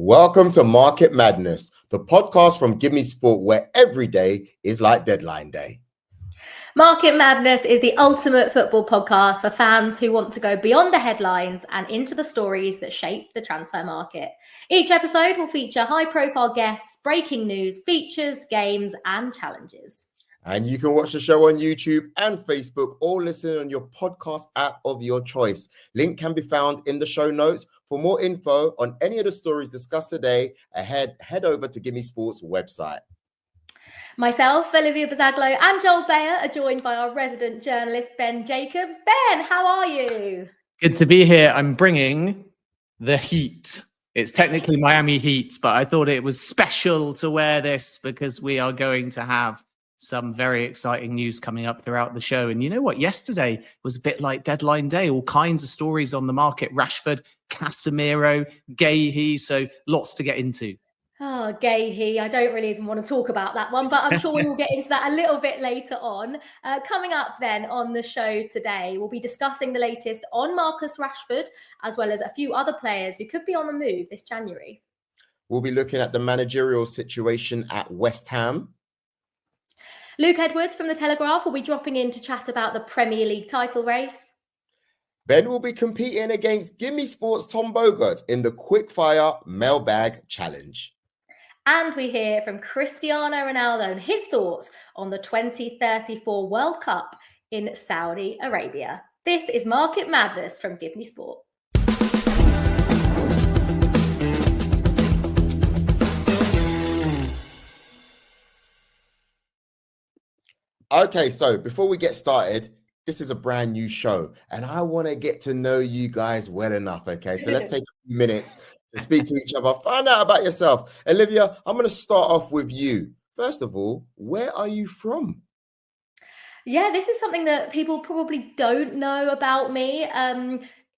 Welcome to Market Madness, the podcast from GiveMeSport, where every day is like deadline day. Market Madness is the ultimate football podcast for fans who want to go beyond the headlines and into the stories that shape the transfer market. Each episode will feature high-profile guests, breaking news, features, games, and challenges. And you can watch the show on YouTube and Facebook or listen on your podcast app of your choice. Link can be found in the show notes. For more info on any of the stories discussed today, head over to GiveMeSport's website. Myself, Olivia Buzaglo, and Beya are joined by our resident journalist, Ben Jacobs. Ben, how are you? Good to be here. I'm bringing the heat. It's technically Miami Heat, but I thought it was special to wear this because we are going to have some very exciting news coming up throughout the show. And you know what? Yesterday was a bit like deadline day. All kinds of stories on the market. Rashford, Casemiro, Gahey. So lots to get into. Oh, Gahey. I don't really even want to talk about that one, but I'm sure we will get into that a little bit later on. Coming up then on the show today, we'll be discussing the latest on Marcus Rashford, as well as a few other players who could be on the move this January. We'll be looking at the managerial situation at West Ham. Luke Edwards from the Telegraph will be dropping in to chat about the Premier League title race. Ben will be competing against GiveMeSport's Tom Bogert in the Quickfire Mailbag Challenge. And we hear from Cristiano Ronaldo and his thoughts on the 2034 World Cup in Saudi Arabia. This is Market Madness from GiveMeSport. Okay, so before we get started, this is a brand new show and I want to get to know you guys well enough. Okay, so let's take a few minutes to speak to each other, find out about yourself. Olivia, I'm going to start off with you. First of all, where are you from? Yeah, this is something that people probably don't know about me.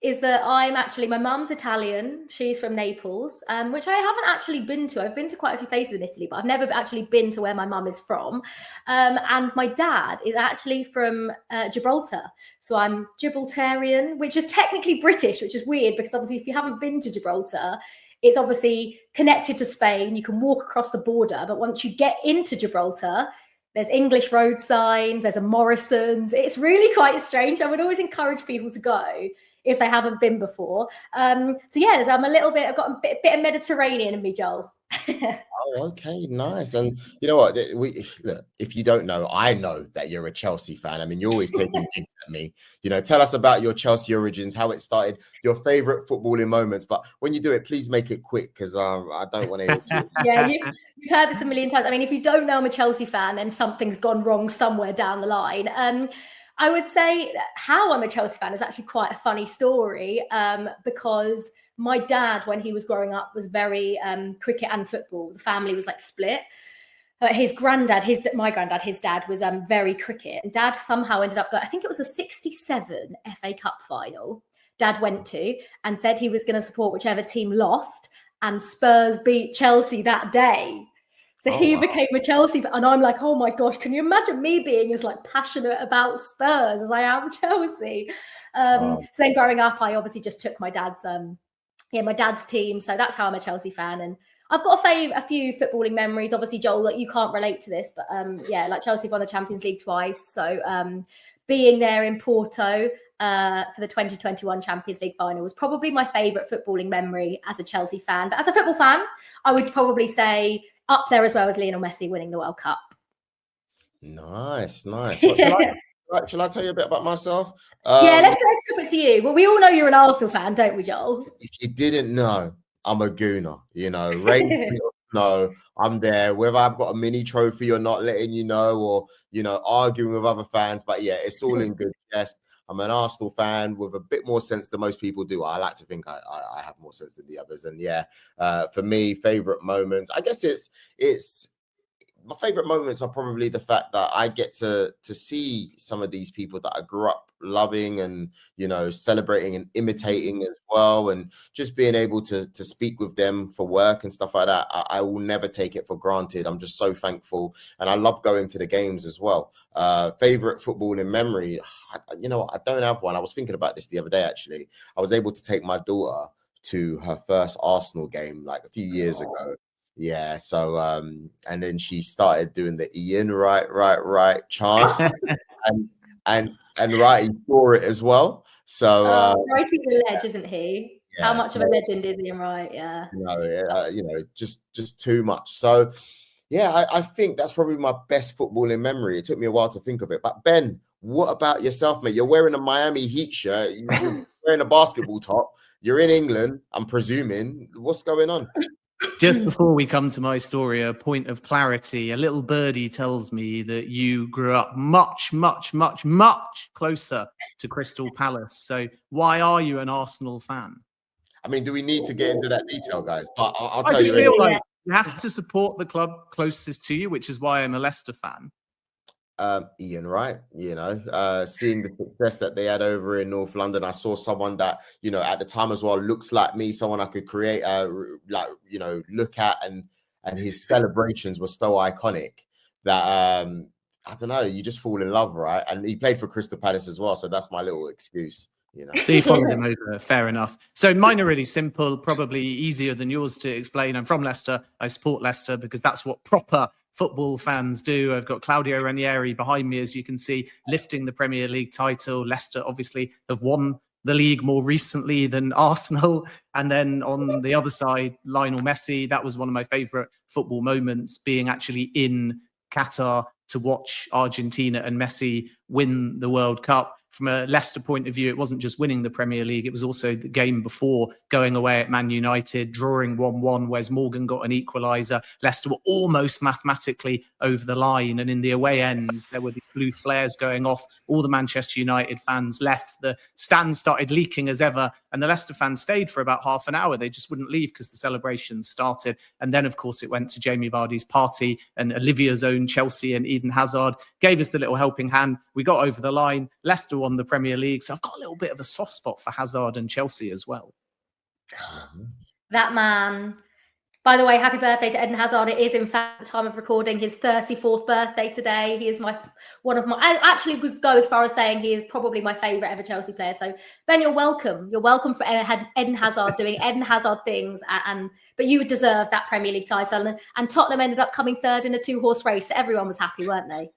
Is that my mum's Italian. She's from Naples, which I haven't actually been to. I've been to quite a few places in Italy, but I've never actually been to where my mum is from. And my dad is actually from Gibraltar. So I'm Gibraltarian, which is technically British, which is weird because obviously if you haven't been to Gibraltar, it's obviously connected to Spain. You can walk across the border, but once you get into Gibraltar, there's English road signs, there's a Morrison's. It's really quite strange. I would always encourage people to go if they haven't been before. I've got a bit of Mediterranean in me, Joel. Oh, okay, nice. And you know what? Look, if you don't know, I know that you're a Chelsea fan. I mean, you're always taking digs at me. You know, tell us about your Chelsea origins, how it started, your favorite footballing moments. But when you do it, please make it quick because I don't want to hear it too. Yeah, you've heard this a million times. I mean, if you don't know I'm a Chelsea fan, then something's gone wrong somewhere down the line. I would say how I'm a Chelsea fan is actually quite a funny story because my dad, when he was growing up, was very cricket and football. The family was like split. My granddad, his dad was very cricket. And Dad somehow ended up going, I think it was a 67 FA Cup final Dad went to and said he was going to support whichever team lost, and Spurs beat Chelsea that day. So he became a Chelsea fan, and I'm like, oh my gosh, can you imagine me being as like passionate about Spurs as I am Chelsea? So then growing up, I obviously just took my dad's team. So that's how I'm a Chelsea fan. And I've got a few footballing memories. Obviously, Joel, like, you can't relate to this, but like Chelsea won the Champions League twice. So being there in Porto for the 2021 Champions League final was probably my favourite footballing memory as a Chelsea fan. But as a football fan, I would probably say up there as well as Lionel Messi winning the World Cup. Nice. Shall I tell you a bit about myself? Let's flip it to you. Well, we all know you're an Arsenal fan, don't we, Joel? If you didn't know, I'm a gooner. You know, no, I'm there. Whether I've got a mini trophy or not, letting you know, or arguing with other fans. But yeah, it's all in good jest. I'm an Arsenal fan with a bit more sense than most people do. I like to think I have more sense than the others. And for me, favorite moments, I guess it's my favorite moments are probably the fact that I get to see some of these people that I grew up loving and, celebrating and imitating as well. And just being able to speak with them for work and stuff like that. I will never take it for granted. I'm just so thankful. And I love going to the games as well. Favorite football in memory. I don't have one. I was thinking about this the other day, actually. I was able to take my daughter to her first Arsenal game like a few years ago. Yeah, so and then she started doing the Ian right chant, and right, he saw it as well. So Wrighty's a ledge, isn't he? yeah, How much of a legend is Ian Wright? Yeah, just too much. So yeah, I think that's probably my best footballing memory. It took me a while to think of it. But Ben, what about yourself, mate? You're wearing a Miami Heat shirt. You're wearing a basketball top. You're in England, I'm presuming. What's going on? Just before we come to my story, a point of clarity. A little birdie tells me that you grew up much, much, much, much closer to Crystal Palace. So why are you an Arsenal fan? I mean, do we need to get into that detail, guys? But I'll I tell just you. feel like you have to support the club closest to you, which is why I'm a Leicester fan. Ian Wright, seeing the success that they had over in North London, I saw someone that, at the time as well, looks like me, someone I could create, look at, and his celebrations were so iconic that, I don't know, you just fall in love, right? And he played for Crystal Palace as well, so that's my little excuse. So you followed him over, fair enough. So mine are really simple, probably easier than yours to explain. I'm from Leicester. I support Leicester because that's what proper football fans do. I've got Claudio Ranieri behind me, as you can see, lifting the Premier League title. Leicester obviously have won the league more recently than Arsenal. And then on the other side, Lionel Messi. That was one of my favourite football moments, being actually in Qatar to watch Argentina and Messi win the World Cup. From a Leicester point of view, it wasn't just winning the Premier League, it was also the game before going away at Man United, drawing 1-1, Wes Morgan got an equaliser. Leicester were almost mathematically over the line, and in the away ends, there were these blue flares going off. All the Manchester United fans left. The stands started leaking as ever, and the Leicester fans stayed for about half an hour. They just wouldn't leave because the celebrations started. And then, of course, it went to Jamie Vardy's party, and Olivia's own Chelsea and Eden Hazard gave us the little helping hand. We got over the line. Leicester won the Premier League. So I've got a little bit of a soft spot for Hazard and Chelsea as well. That man. By the way, happy birthday to Eden Hazard. It is, in fact, the time of recording, his 34th birthday today. He is I actually would go as far as saying he is probably my favourite ever Chelsea player. So, Ben, you're welcome. You're welcome for Eden Hazard doing Eden Hazard things. But you would deserve that Premier League title. And Tottenham ended up coming third in a 2-horse race. So everyone was happy, weren't they?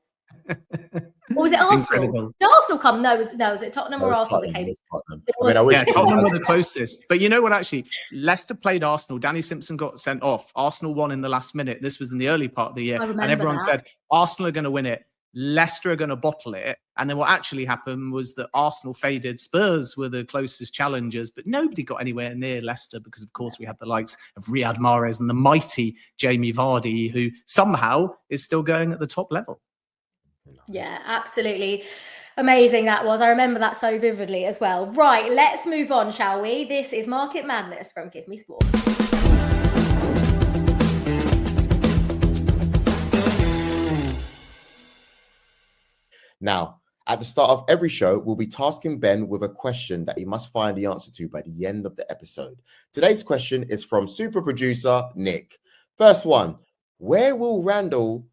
Or was it Arsenal? Incredible. Did Arsenal come? No, was it Tottenham or Arsenal that came? Tottenham were the closest. But you know what, actually, Leicester played Arsenal. Danny Simpson got sent off. Arsenal won in the last minute. This was in the early part of the year. And everyone said, Arsenal are going to win it. Leicester are going to bottle it. And then what actually happened was that Arsenal faded. Spurs were the closest challengers, but nobody got anywhere near Leicester because, of course, we had the likes of Riyad Mahrez and the mighty Jamie Vardy, who somehow is still going at the top level. Yeah, absolutely. Amazing that was. I remember that so vividly as well. Right, let's move on, shall we? This is Market Madness from GiveMeSport. Now, at the start of every show, we'll be tasking Ben with a question that he must find the answer to by the end of the episode. Today's question is from super producer Nick. First one, where will Randall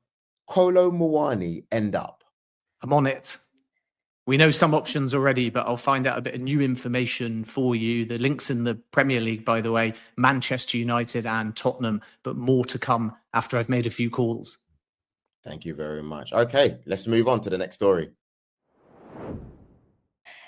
Kolo Muani end up? I'm on it. We know some options already, but I'll find out a bit of new information for you. The links in the Premier League, by the way, Manchester United and Tottenham, but more to come after I've made a few calls. Thank you very much. Okay, let's move on to the next story.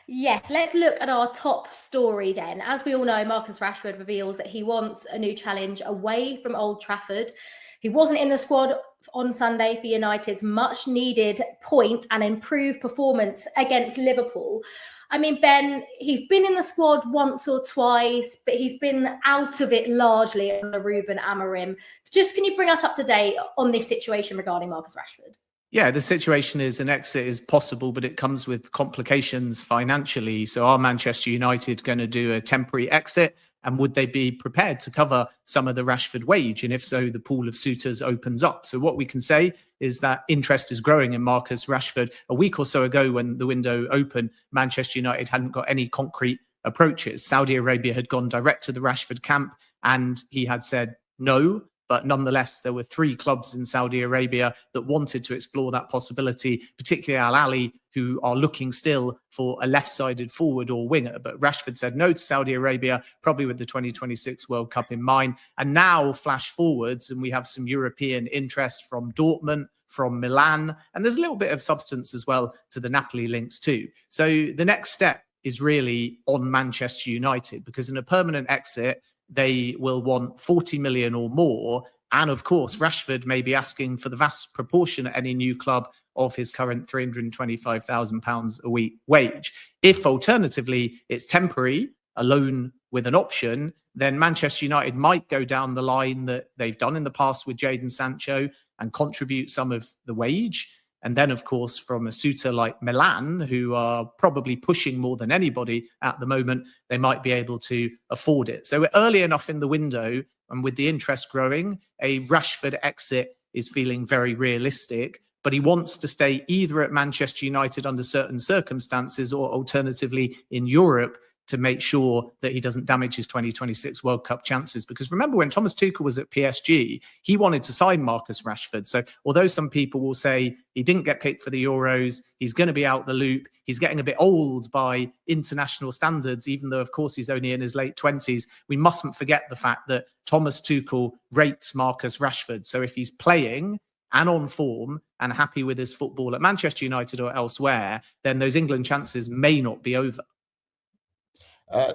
Yes, let's look at our top story then. As we all know, Marcus Rashford reveals that he wants a new challenge away from Old Trafford. He wasn't in the squad on Sunday for United's much needed point and improved performance against Liverpool. I mean, Ben, he's been in the squad once or twice, but he's been out of it largely under Ruben Amorim. Just can you bring us up to date on this situation regarding Marcus Rashford? Yeah, the situation is an exit is possible, but it comes with complications financially. So are Manchester United going to do a temporary exit? And would they be prepared to cover some of the Rashford wage? And if so, the pool of suitors opens up. So what we can say is that interest is growing in Marcus Rashford. A week or so ago, when the window opened, Manchester United hadn't got any concrete approaches. Saudi Arabia had gone direct to the Rashford camp and he had said no. But nonetheless, there were 3 clubs in Saudi Arabia that wanted to explore that possibility, particularly Al Ahly, who are looking still for a left-sided forward or winger. But Rashford said no to Saudi Arabia, probably with the 2026 World Cup in mind. And now flash forwards, and we have some European interest from Dortmund, from Milan, and there's a little bit of substance as well to the Napoli links too. So the next step is really on Manchester United, because in a permanent exit, they will want 40 million or more. And of course, Rashford may be asking for the vast proportion at any new club of his current £325,000 a week wage. If alternatively it's temporary, a loan with an option, then Manchester United might go down the line that they've done in the past with Jadon Sancho and contribute some of the wage. And then, of course, from a suitor like Milan, who are probably pushing more than anybody at the moment, they might be able to afford it. So we're early enough in the window, and with the interest growing, a Rashford exit is feeling very realistic. But he wants to stay either at Manchester United under certain circumstances, or alternatively in Europe, to make sure that he doesn't damage his 2026 World Cup chances. Because remember, when Thomas Tuchel was at PSG, he wanted to sign Marcus Rashford. So although some people will say he didn't get picked for the Euros, he's going to be out the loop, he's getting a bit old by international standards, even though, of course, he's only in his late 20s, we mustn't forget the fact that Thomas Tuchel rates Marcus Rashford. So if he's playing and on form and happy with his football at Manchester United or elsewhere, then those England chances may not be over.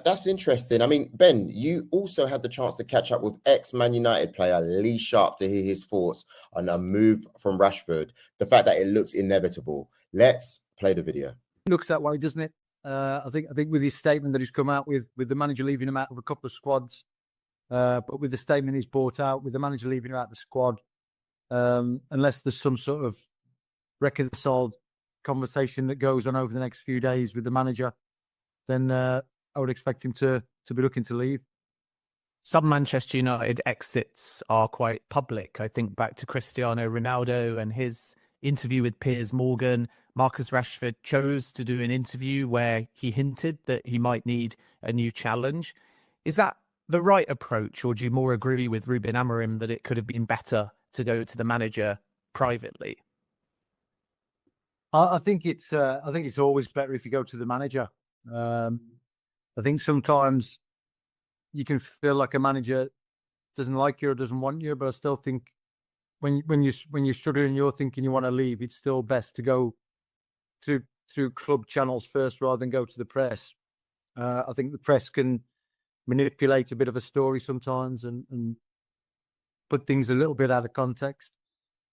That's interesting. I mean, Ben, you also had the chance to catch up with ex-Man United player Lee Sharp to hear his thoughts on a move from Rashford, the fact that it looks inevitable. Let's play the video. It looks that way, doesn't it? I think with his statement that he's come out with the manager leaving him out of a couple of squads, but with the statement he's brought out, with the manager leaving him out of the squad, unless there's some sort of reconciled conversation that goes on over the next few days with the manager, then I would expect him to be looking to leave. Some Manchester United exits are quite public. I think back to Cristiano Ronaldo and his interview with Piers Morgan. Marcus Rashford chose to do an interview where he hinted that he might need a new challenge. Is that the right approach, or do you more agree with Ruben Amorim that it could have been better to go to the manager privately? I think it's always better if you go to the manager. I think sometimes you can feel like a manager doesn't like you or doesn't want you, but I still think when you're struggling and you're thinking you want to leave, it's still best to go through club channels first rather than go to the press. I think the press can manipulate a bit of a story sometimes and put things a little bit out of context.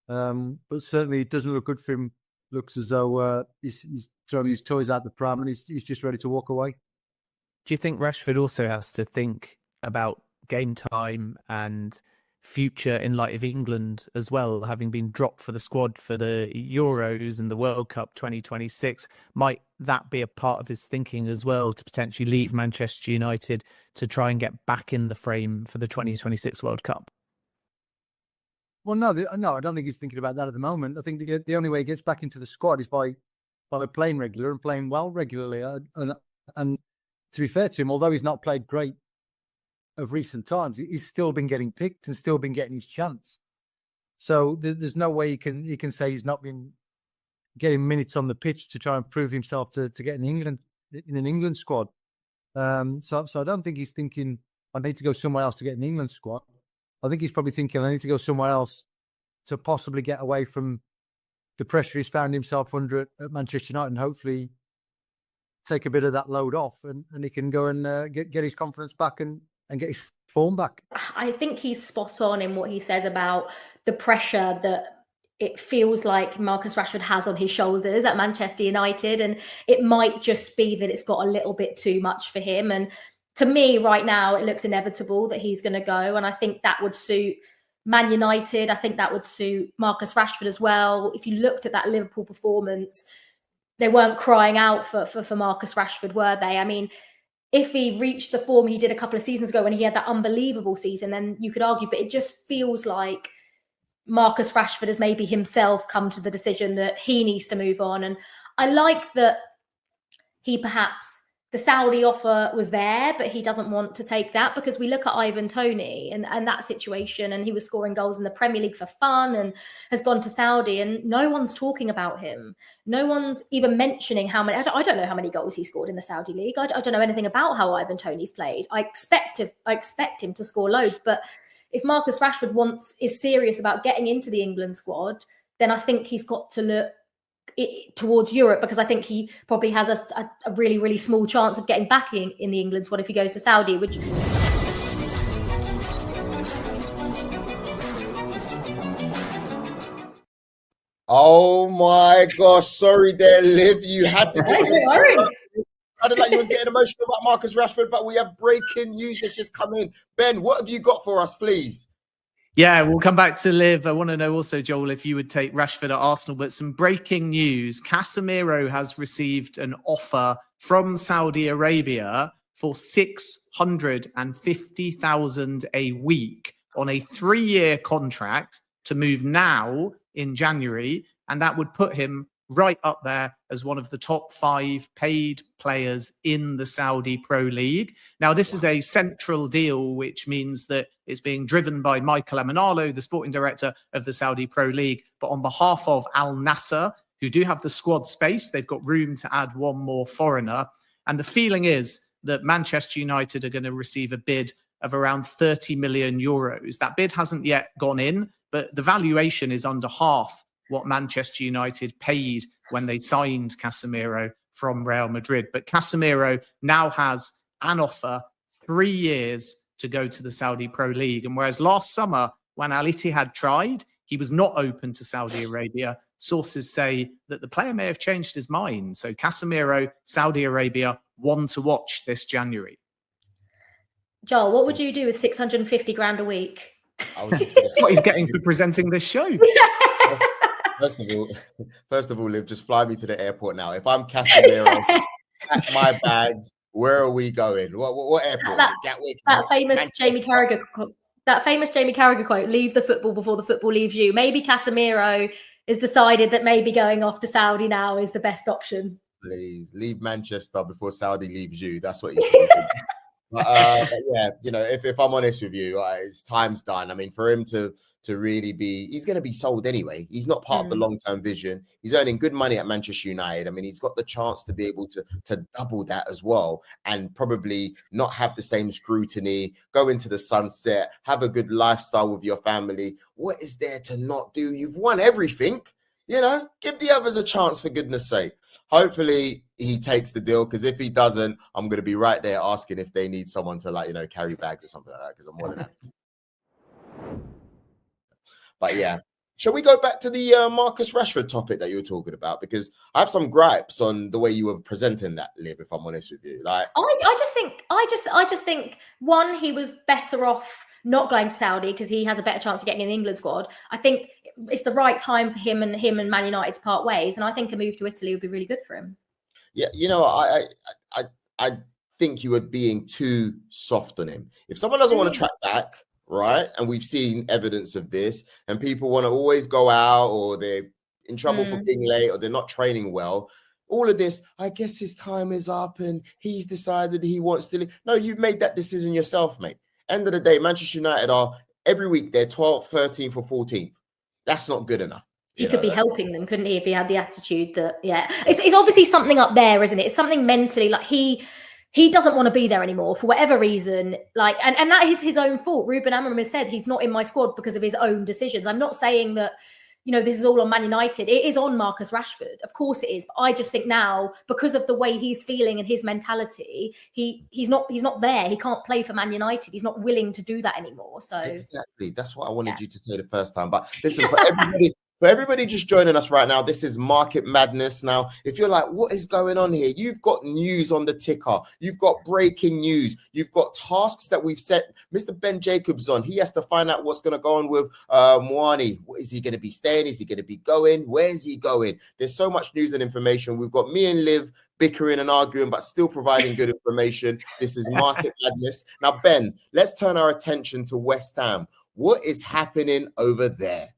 But certainly it doesn't look good for him. Looks as though he's throwing his toys out the pram and he's just ready to walk away. Do you think Rashford also has to think about game time and future in light of England as well, having been dropped for the squad for the Euros and the World Cup 2026? Might that be a part of his thinking as well, to potentially leave Manchester United to try and get back in the frame for the 2026 World Cup? Well, no, I don't think he's thinking about that at the moment. I think the only way he gets back into the squad is by playing regular and playing well regularly. And to be fair to him, although he's not played great of recent times, he's still been getting picked and still been getting his chance. So there's no way he can say he's not been getting minutes on the pitch to try and prove himself to get in an England squad. So I don't think he's thinking I need to go somewhere else to get an England squad. I think he's probably thinking I need to go somewhere else to possibly get away from the pressure he's found himself under at Manchester United, and hopefully take a bit of that load off, and he can go and get his confidence back and get his form back. I think he's spot on in what he says about the pressure that it feels like Marcus Rashford has on his shoulders at Manchester United, and it might just be that it's got a little bit too much for him. And to me, right now, it looks inevitable that he's going to go, and I think that would suit Man United. I think that would suit Marcus Rashford as well. If you looked at that Liverpool performance, they weren't crying out for Marcus Rashford, were they? I mean, if he reached the form he did a couple of seasons ago when he had that unbelievable season, then you could argue, but it just feels like Marcus Rashford has maybe himself come to the decision that he needs to move on. And I like that he perhaps, the Saudi offer was there, but he doesn't want to take that, because we look at Ivan Toney and that situation, and he was scoring goals in the Premier League for fun and has gone to Saudi, and no one's talking about him. No one's even mentioning how many. I don't know how many goals he scored in the Saudi League. I don't know anything about how Ivan Toney's played. I expect him to score loads, but if Marcus Rashford is serious about getting into the England squad, then I think he's got to look towards Europe, because I think he probably has a really, really small chance of getting back in the England squad if he goes to Saudi, which... Oh my gosh, sorry there, Liv. You had to get into it. I don't know, you was getting emotional about Marcus Rashford, but we have breaking news that's just come in. Ben, what have you got for us, please? Yeah, we'll come back to Liv. I want to know also, Joel, if you would take Rashford at Arsenal, but some breaking news. Casemiro has received an offer from Saudi Arabia for 650,000 a week on a 3-year contract to move now in January, and that would put him right up there as one of the top 5 paid players in the Saudi Pro League. Now, this is a central deal, which means that it's being driven by Michael Emenalo, the sporting director of the Saudi Pro League, but on behalf of Al Nassr, who do have the squad space. They've got room to add one more foreigner. And the feeling is that Manchester United are going to receive a bid of around 30 million euros. That bid hasn't yet gone in, but the valuation is under half what Manchester United paid when they signed Casemiro from Real Madrid. But Casemiro now has an offer, 3 years to go to the Saudi Pro League. And whereas last summer, when Al Ittihad tried, he was not open to Saudi Arabia, sources say that the player may have changed his mind. So Casemiro, Saudi Arabia, one to watch this January. Joel, what would you do with 650 grand a week? That's what he's getting for presenting this show. First of all, Liv, just fly me to the airport now. If I'm Casemiro, pack my bags. Where are we going? What airport? Gatwick. That famous Jamie Carragher quote: "Leave the football before the football leaves you." Maybe Casemiro has decided that maybe going off to Saudi now is the best option. Please leave Manchester before Saudi leaves you. That's what you should do. But yeah, you know, if I'm honest with you, his time's done. I mean, for him to really be, he's going to be sold anyway. He's not part of the long-term vision. He's earning good money at Manchester United. I mean, he's got the chance to be able to double that as well, and probably not have the same scrutiny, go into the sunset, have a good lifestyle with your family. What is there to not do? You've won everything. You know, give the others a chance, for goodness sake. Hopefully he takes the deal, because if he doesn't, I'm going to be right there asking if they need someone to, like, you know, carry bags or something like that, because I'm more than happy to. But yeah, shall we go back to the Marcus Rashford topic that you were talking about? Because I have some gripes on the way you were presenting that, Liv, if I'm honest with you. Like, I just think one, he was better off not going to Saudi because he has a better chance of getting in the England squad. I think it's the right time for him and Man United to part ways, and I think a move to Italy would be really good for him. Yeah, you know, I think you were being too soft on him. If someone doesn't want to track back, right, and we've seen evidence of this, and people want to always go out, or they're in trouble for being late, or they're not training well, all of this, I guess his time is up and he's decided he wants to leave. No, you've made that decision yourself, mate. End of the day, Manchester United are, every week, they're 12th, 13th, or 14th. That's not good enough. He could be helping them, couldn't he, if he had the attitude that, yeah. It's obviously something up there, isn't it? It's something mentally, like he doesn't want to be there anymore for whatever reason. Like, and that is his own fault. Ruben Amorim has said he's not in my squad because of his own decisions. I'm not saying that, you know, this is all on Man United. It is on Marcus Rashford. Of course it is. But I just think now, because of the way he's feeling and his mentality, he's not there. He can't play for Man United. He's not willing to do that anymore. So exactly. That's what I wanted you to say the first time. But listen, for everybody just joining us right now, this is Market Madness. Now, if you're like, what is going on here? You've got news on the ticker. You've got breaking news. You've got tasks that we've set Mr. Ben Jacobs on. He has to find out what's going to go on with Mwani. Is he going to be staying? Is he going to be going? Where's he going? There's so much news and information. We've got me and Liv bickering and arguing, but still providing good information. This is Market Madness. Now, Ben, let's turn our attention to West Ham. What is happening over there?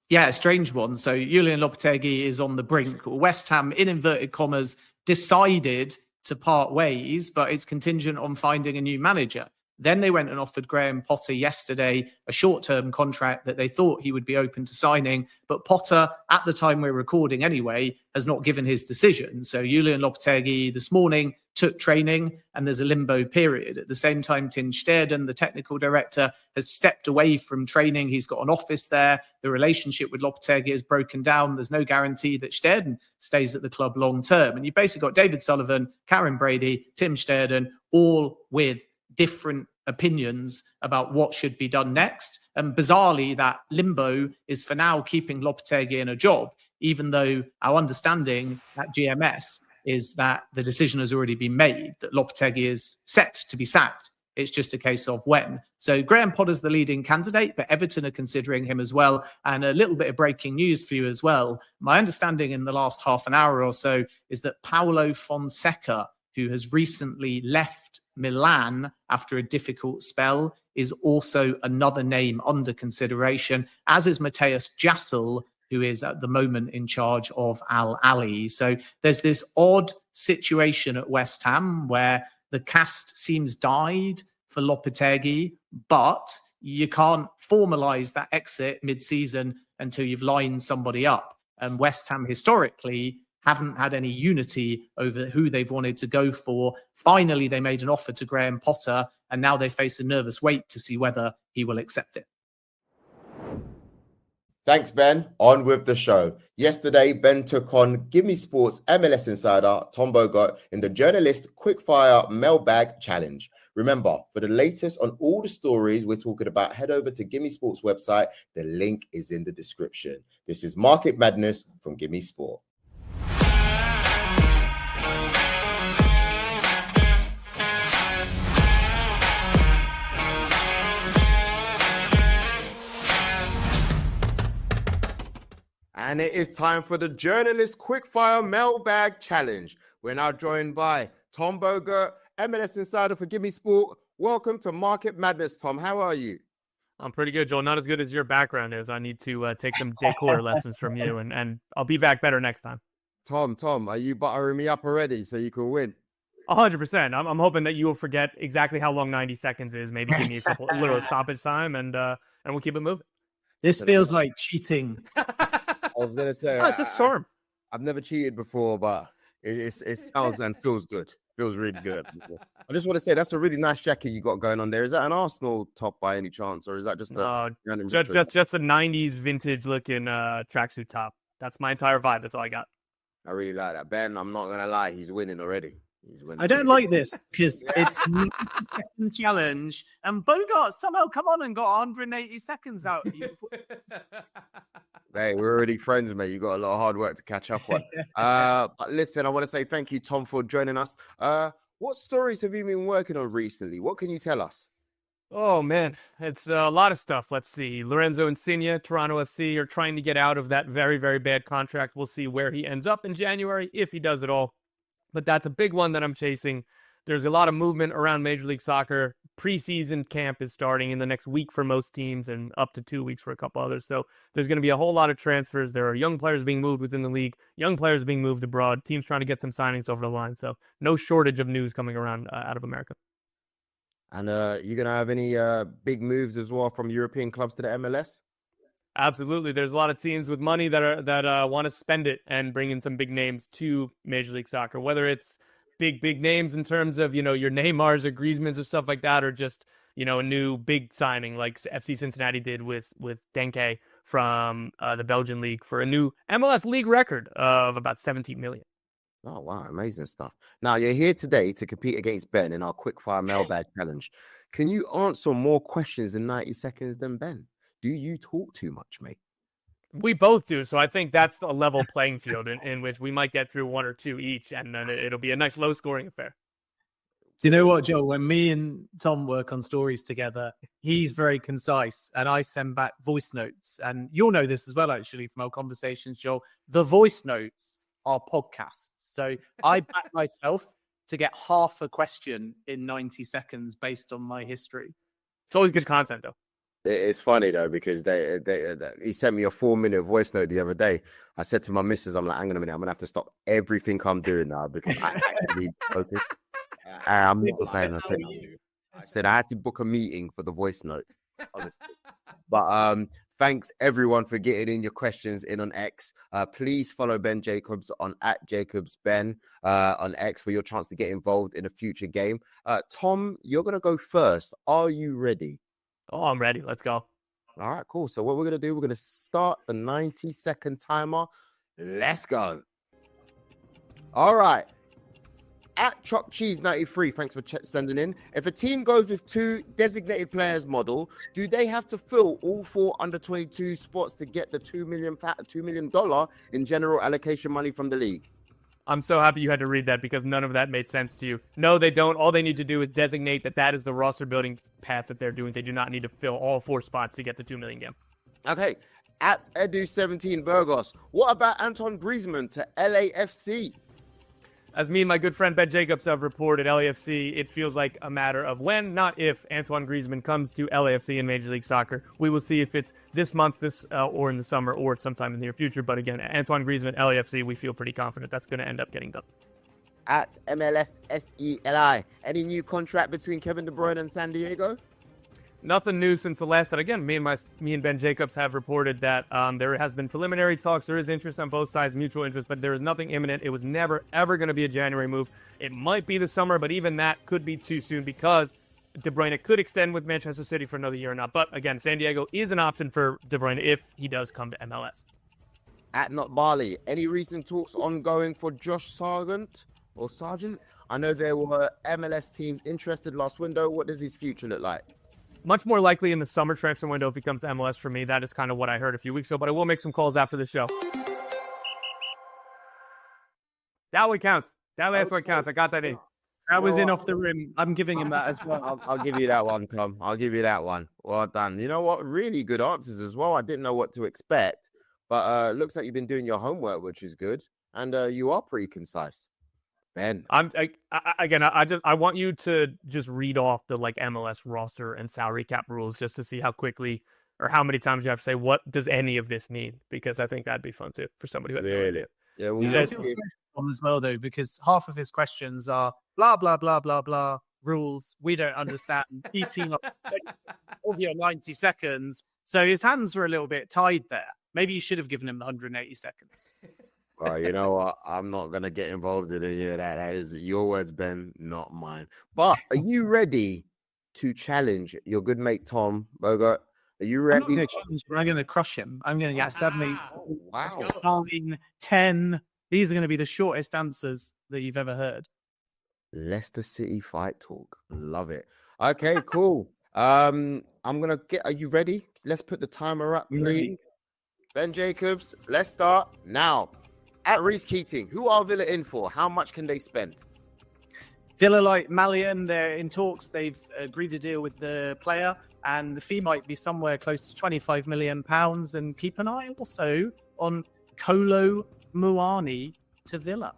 Yeah, a strange one. So Julian Lopetegui is on the brink. West Ham, in inverted commas, decided to part ways, but it's contingent on finding a new manager. Then they went and offered Graham Potter yesterday a short-term contract that they thought he would be open to signing. But Potter, at the time we're recording anyway, has not given his decision. So Julian Lopetegui this morning took training and there's a limbo period. At the same time, Tim Steden, the technical director, has stepped away from training. He's got an office there. The relationship with Lopetegui is broken down. There's no guarantee that Steden stays at the club long term. And you've basically got David Sullivan, Karen Brady, Tim Steden, all with different opinions about what should be done next. And bizarrely, that limbo is for now keeping Lopetegui in a job, even though our understanding at GMS is that the decision has already been made, that Lopetegui is set to be sacked. It's just a case of when. So Graham Potter's the leading candidate, but Everton are considering him as well. And a little bit of breaking news for you as well. My understanding in the last half an hour or so is that Paulo Fonseca, who has recently left Milan after a difficult spell, is also another name under consideration, as is Matthias Jassel, who is at the moment in charge of Al Ahly. So there's this odd situation at West Ham where the cast seems dyed for Lopetegui, but you can't formalise that exit mid-season until you've lined somebody up. And West Ham historically haven't had any unity over who they've wanted to go for. Finally, they made an offer to Graham Potter, and now they face a nervous wait to see whether he will accept it. Thanks, Ben. On with the show. Yesterday, Ben took on GiveMeSport's MLS insider, Tom Bogert, in the journalist quickfire mailbag challenge. Remember, for the latest on all the stories we're talking about, head over to GiveMeSport's website. The link is in the description. This is Market Madness from GiveMeSport. And it is time for the Journalist Quickfire Mailbag Challenge. We're now joined by Tom Bogert, MLS Insider for GiveMeSport. Welcome to Market Madness, Tom. How are you? I'm pretty good, Joel. Not as good as your background is. I need to take some decor lessons from you, and I'll be back better next time. Tom, are you buttering me up already so you can win? 100%. I'm hoping that you will forget exactly how long 90 seconds is. Maybe give me a little stoppage time, and we'll keep it moving. This feels like cheating. I was going to say, it's a charm. I've never cheated before, but it sounds and feels good. Feels really good. I just want to say that's a really nice jacket you got going on there. Is that an Arsenal top by any chance, or is that just a just a 90s vintage looking tracksuit top? That's my entire vibe. That's all I got. I really like that. Ben, I'm not going to lie, he's winning already. I don't like this because it's a second challenge, and Bogart somehow come on and got 180 seconds out of you. Hey, we're already friends, mate. You got a lot of hard work to catch up on. But listen, I want to say thank you, Tom, for joining us. What stories have you been working on recently? What can you tell us? Oh, man, it's a lot of stuff. Let's see. Lorenzo Insigne, Toronto FC, are trying to get out of that very, very bad contract. We'll see where he ends up in January, if he does at all. But that's a big one that I'm chasing. There's a lot of movement around Major League Soccer. Preseason camp is starting in the next week for most teams and up to 2 weeks for a couple others. So there's going to be a whole lot of transfers. There are young players being moved within the league, young players being moved abroad, teams trying to get some signings over the line. So no shortage of news coming around out of America. And you going to have any big moves as well from European clubs to the MLS? Absolutely. There's a lot of teams with money that want to spend it and bring in some big names to Major League Soccer, whether it's big names in terms of, your Neymars or Griezmanns or stuff like that, or just, a new big signing like FC Cincinnati did with Denke from the Belgian league for a new MLS league record of about 17 million. Oh, wow. Amazing stuff. Now, you're here today to compete against Ben in our quickfire mailbag challenge. Can you answer more questions in 90 seconds than Ben? Do you talk too much, mate? We both do, so I think that's a level playing field in which we might get through one or two each, and then it'll be a nice low-scoring affair. Do you know what, Joel? When me and Tom work on stories together, he's very concise, and I send back voice notes. And you'll know this as well, actually, from our conversations, Joel. The voice notes are podcasts. So I back myself to get half a question in 90 seconds based on my history. It's always good content, though. It's funny though because he sent me a 4-minute voice note the other day. I said to my missus, I'm like, hang on a minute, I'm gonna have to stop everything I'm doing now because I actually need to focus. I'm not saying. I said I had to book a meeting for the voice note. But thanks everyone for getting in your questions in on X. Please follow Ben Jacobs on @JacobsBen on X for your chance to get involved in a future game. Tom, you're gonna go first. Are you ready? Oh, I'm ready. Let's go. All right, cool. So what we're gonna do, we're gonna start the 90-second timer. Let's go. All right. @ChalkCheese93, thanks for sending in. If a team goes with 2 designated players model, do they have to fill all 4 under-22 spots to get the $2 million in general allocation money from the league? I'm so happy you had to read that because none of that made sense to you. No, they don't. All they need to do is designate that is the roster building path that they're doing. They do not need to fill all 4 spots to get the $2 million game. Okay. @Edu17 Burgos, what about Antoine Griezmann to LAFC? As me and my good friend Ben Jacobs have reported, LAFC, it feels like a matter of when, not if, Antoine Griezmann comes to LAFC in Major League Soccer. We will see if it's this month, or in the summer, or sometime in the near future. But again, Antoine Griezmann, LAFC, we feel pretty confident that's going to end up getting done. @MLSSELI, any new contract between Kevin De Bruyne and San Diego? Nothing new since the last that again, me and Ben Jacobs have reported that there has been preliminary talks. There is interest on both sides, mutual interest, but there is nothing imminent. It was never, ever going to be a January move. It might be the summer, but even that could be too soon because De Bruyne could extend with Manchester City for another year or not. But again, San Diego is an option for De Bruyne if he does come to MLS. @NotBarley, any recent talks ongoing for Josh Sargent? I know there were MLS teams interested last window. What does his future look like? Much more likely in the summer transfer window if he comes to MLS for me. That is kind of what I heard a few weeks ago, but I will make some calls after the show. That one counts. That last one counts. I got that in. That was in off the rim. I'm giving him that as well. I'll give you that one, Tom. I'll give you that one. Well done. You know what? Really good answers as well. I didn't know what to expect, but looks like you've been doing your homework, which is good, and you are pretty concise. Ben, I want you to just read off the MLS roster and salary cap rules just to see how quickly or how many times you have to say what does any of this mean, because I think that'd be fun too for somebody who has no idea. Yeah, well, as well though, because half of his questions are blah blah blah blah blah rules we don't understand. Eating up of your 90 seconds, so his hands were a little bit tied there. Maybe you should have given him 180 seconds. Well, you know what? I'm not going to get involved in any of that. That is your words, Ben, not mine. But are you ready to challenge your good mate, Tom Bogert? Are you ready? I'm going to crush him. I'm going to get 9, 10. These are going to be the shortest answers that you've ever heard. Leicester City fight talk. Love it. Okay, cool. I'm going to get... Are you ready? Let's put the timer up, please. Ben Jacobs, let's start now. @Reese Keating, who are Villa in for? How much can they spend? Villa like Malian, they're in talks. They've agreed a deal with the player, and the fee might be somewhere close to £25 million. And keep an eye also on Kolo Muani to Villa.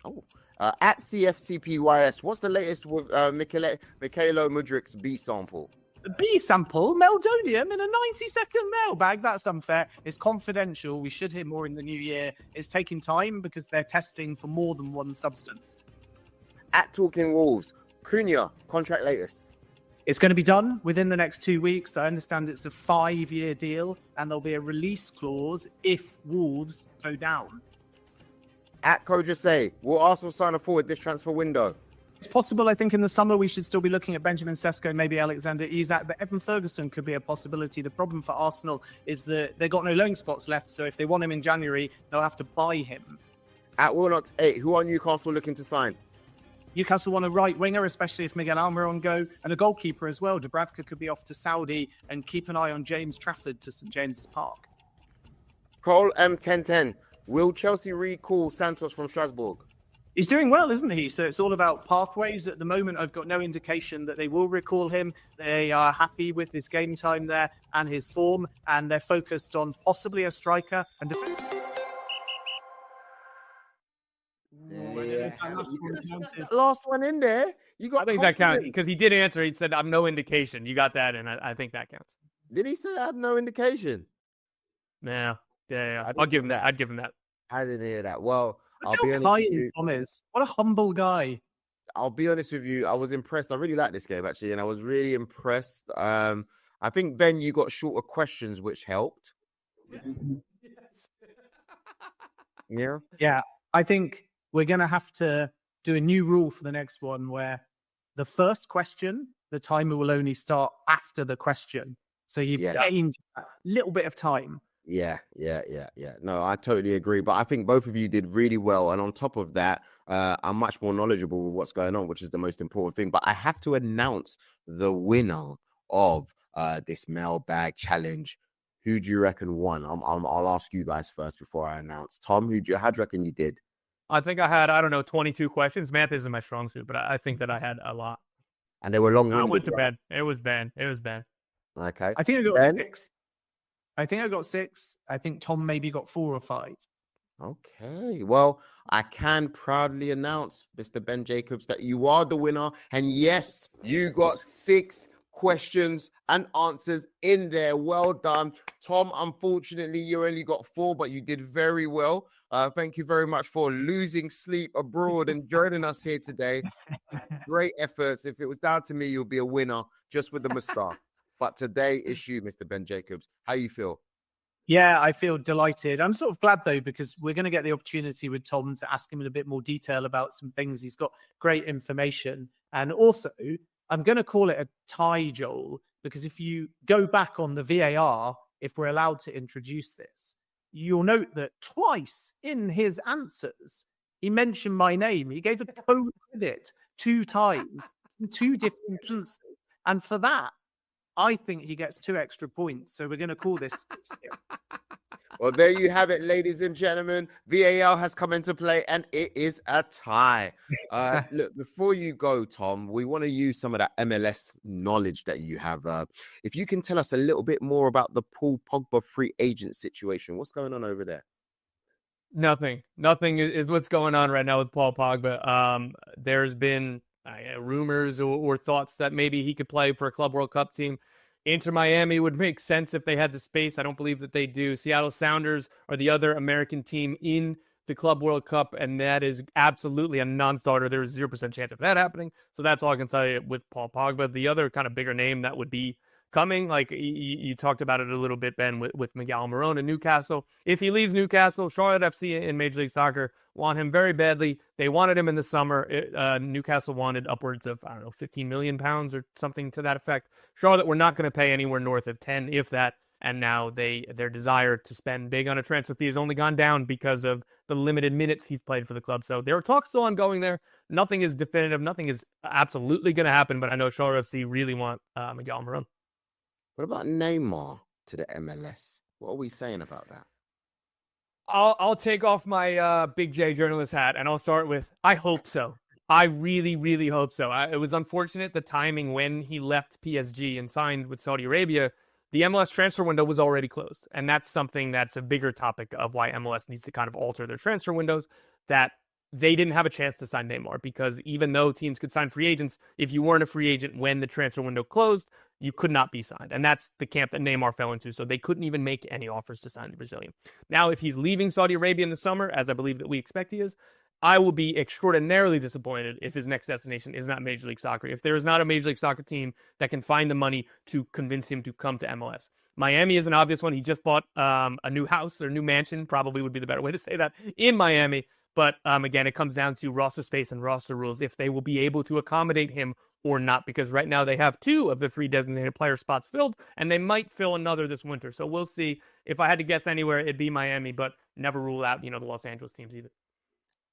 Oh, @CFCPYS, what's the latest with Mikhailo Mudrik's B sample? The B sample, meldonium in a 90-second mailbag. That's unfair. It's confidential. We should hear more in the new year. It's taking time because they're testing for more than one substance. @Talking Wolves, Cunha, contract latest. It's going to be done within the next 2 weeks. I understand it's a 5-year deal, and there'll be a release clause if Wolves go down. @Kojase, will Arsenal sign a forward this transfer window? It's possible. I think in the summer we should still be looking at Benjamin Sesko, maybe Alexander Isak, but Evan Ferguson could be a possibility. The problem for Arsenal is that they've got no loan spots left, so if they want him in January, they'll have to buy him. @Wilnox8, who are Newcastle looking to sign? Newcastle want a right winger, especially if Miguel Almiron go, and a goalkeeper as well. Dubravka could be off to Saudi, and keep an eye on James Trafford to St James's Park. Cole M1010, will Chelsea recall Santos from Strasbourg? He's doing well, isn't he? So it's all about pathways. At the moment, I've got no indication that they will recall him. They are happy with his game time there and his form, and they're focused on possibly a striker and defense. Last one in there. You got. I think that counts because he did answer. He said, "I'm no indication." You got that, and I think that counts. Did he say I had no indication? Yeah. I I'll didn't give him hear that. I'd give him that. I didn't hear that. Well, I'll Look be how honest with kind you. Tom is. What a humble guy. I'll be honest with you. I was impressed. I really like this game actually, and I was really impressed. I think Ben, you got shorter questions, which helped. Yes. Yeah. Yeah, I think we're going to have to do a new rule for the next one where the first question, the timer will only start after the question. So you've gained a little bit of time. Yeah. No, I totally agree. But I think both of you did really well. And on top of that, I'm much more knowledgeable with what's going on, which is the most important thing. But I have to announce the winner of this mailbag challenge. Who do you reckon won? I'll ask you guys first before I announce. Tom, how do you reckon you did? I think I had, 22 questions. Math isn't my strong suit, but I think that I had a lot. And they were long. I went to bed. It was bad. Okay. I think I got 6. I think Tom maybe got 4 or 5. Okay. Well, I can proudly announce, Mr. Ben Jacobs, that you are the winner. And yes, you got 6 questions and answers in there. Well done. Tom, unfortunately, you only got 4, but you did very well. Thank you very much for losing sleep abroad and joining us here today. Great efforts. If it was down to me, you'll be a winner just with the moustache. But today it's you, Mr. Ben Jacobs. How you feel? Yeah, I feel delighted. I'm sort of glad, though, because we're going to get the opportunity with Tom to ask him in a bit more detail about some things. He's got great information. And also, I'm going to call it a tie, Joel, because if you go back on the VAR, if we're allowed to introduce this, you'll note that twice in his answers, he mentioned my name. He gave a code with it 2 times in 2 different answers. And for that, I think he gets 2 extra points. So we're going to call this. Well, there you have it, ladies and gentlemen. VAR has come into play, and it is a tie. Look, before you go, Tom, we want to use some of that MLS knowledge that you have. If you can tell us a little bit more about the Paul Pogba free agent situation. What's going on over there? Nothing is what's going on right now with Paul Pogba. There's been rumors or thoughts that maybe he could play for a Club World Cup team. Inter Miami would make sense if they had the space. I don't believe that they do. Seattle Sounders are the other American team in the Club World Cup, and that is absolutely a non-starter. There is 0% chance of that happening. So that's all I can tell you with Paul Pogba. The other kind of bigger name that would be coming, like you talked about it a little bit, Ben, with Miguel Almiron in Newcastle. If he leaves Newcastle, Charlotte FC in Major League Soccer want him very badly. They wanted him in the summer. Newcastle wanted upwards of, 15 million pounds or something to that effect. Charlotte were not going to pay anywhere north of 10, if that. And now their desire to spend big on a transfer fee has only gone down because of the limited minutes he's played for the club. So there are talks still ongoing there. Nothing is definitive. Nothing is absolutely going to happen. But I know Charlotte FC really want Miguel Almiron. What about Neymar to the MLS? What are we saying about that? I'll take off my Big J journalist hat, and I'll start with, I hope so. I really, really hope so. It was unfortunate the timing when he left PSG and signed with Saudi Arabia. The MLS transfer window was already closed, and that's something that's a bigger topic of why MLS needs to kind of alter their transfer windows, that they didn't have a chance to sign Neymar, because even though teams could sign free agents, if you weren't a free agent when the transfer window closed, you could not be signed. And that's the camp that Neymar fell into. So they couldn't even make any offers to sign the Brazilian. Now, if he's leaving Saudi Arabia in the summer, as I believe that we expect he is, I will be extraordinarily disappointed if his next destination is not Major League Soccer. If there is not a Major League Soccer team that can find the money to convince him to come to MLS. Miami is an obvious one. He just bought a new house or a new mansion, probably would be the better way to say that, in Miami. But again, it comes down to roster space and roster rules, if they will be able to accommodate him or not, because right now they have 2 of the 3 designated player spots filled, and they might fill another this winter. So we'll see. If I had to guess anywhere, it'd be Miami, but never rule out, the Los Angeles teams either.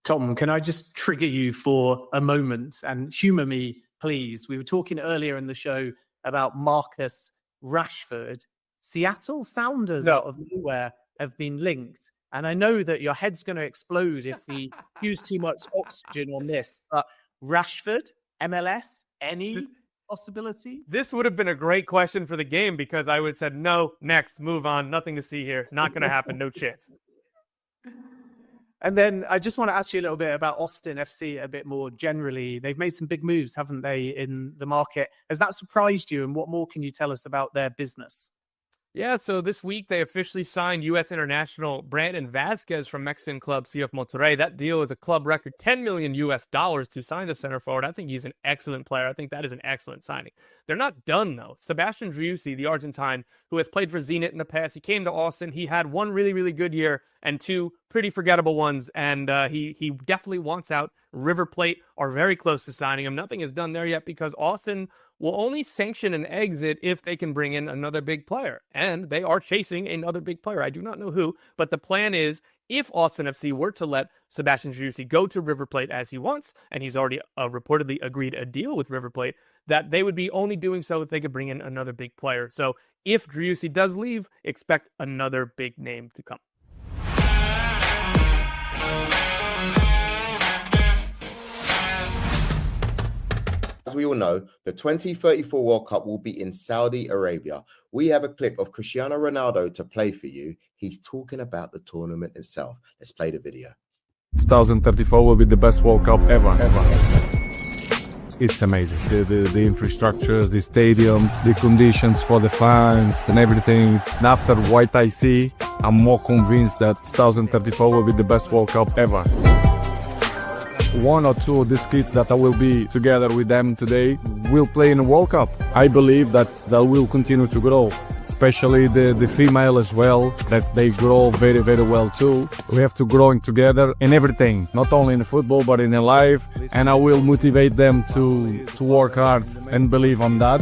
Tom, can I just trigger you for a moment and humor me, please? We were talking earlier in the show about Marcus Rashford. Seattle Sounders out of nowhere have been linked. And I know that your head's going to explode if we use too much oxygen on this. But Rashford, MLS, any possibility? This would have been a great question for the game, because I would have said, no, next, move on, nothing to see here, not going to happen, no chance. And then I just want to ask you a little bit about Austin FC a bit more generally. They've made some big moves, haven't they, in the market? Has that surprised you? And what more can you tell us about their business? Yeah, so this week they officially signed U.S. international Brandon Vasquez from Mexican club CF Monterrey. That deal is a club record $10 million to sign the center forward. I think he's an excellent player. I think that is an excellent signing. They're not done, though. Sebastian Driussi, the Argentine, who has played for Zenit in the past, he came to Austin. He had one really, really good year and two pretty forgettable ones, and he definitely wants out. River Plate are very close to signing him. Nothing is done there yet because Austin will only sanction an exit if they can bring in another big player. And they are chasing another big player. I do not know who, but the plan is if Austin FC were to let Sebastian Driussi go to River Plate as he wants, and he's already reportedly agreed a deal with River Plate, that they would be only doing so if they could bring in another big player. So if Driussi does leave, expect another big name to come. As we all know, the 2034 World Cup will be in Saudi Arabia. We have a clip of Cristiano Ronaldo to play for you. He's talking about the tournament itself. Let's play the video. 2034 will be the best World Cup ever. It's amazing. The infrastructures, the stadiums, the conditions for the fans and everything. And after what I see, I'm more convinced that 2034 will be the best World Cup ever. One or two of these kids that I will be together with them today will play in the World Cup. I believe that will continue to grow, especially the female as well, that they grow very, very well too. We have to grow together in everything, not only in football, but in their life. And I will motivate them to work hard and believe on that.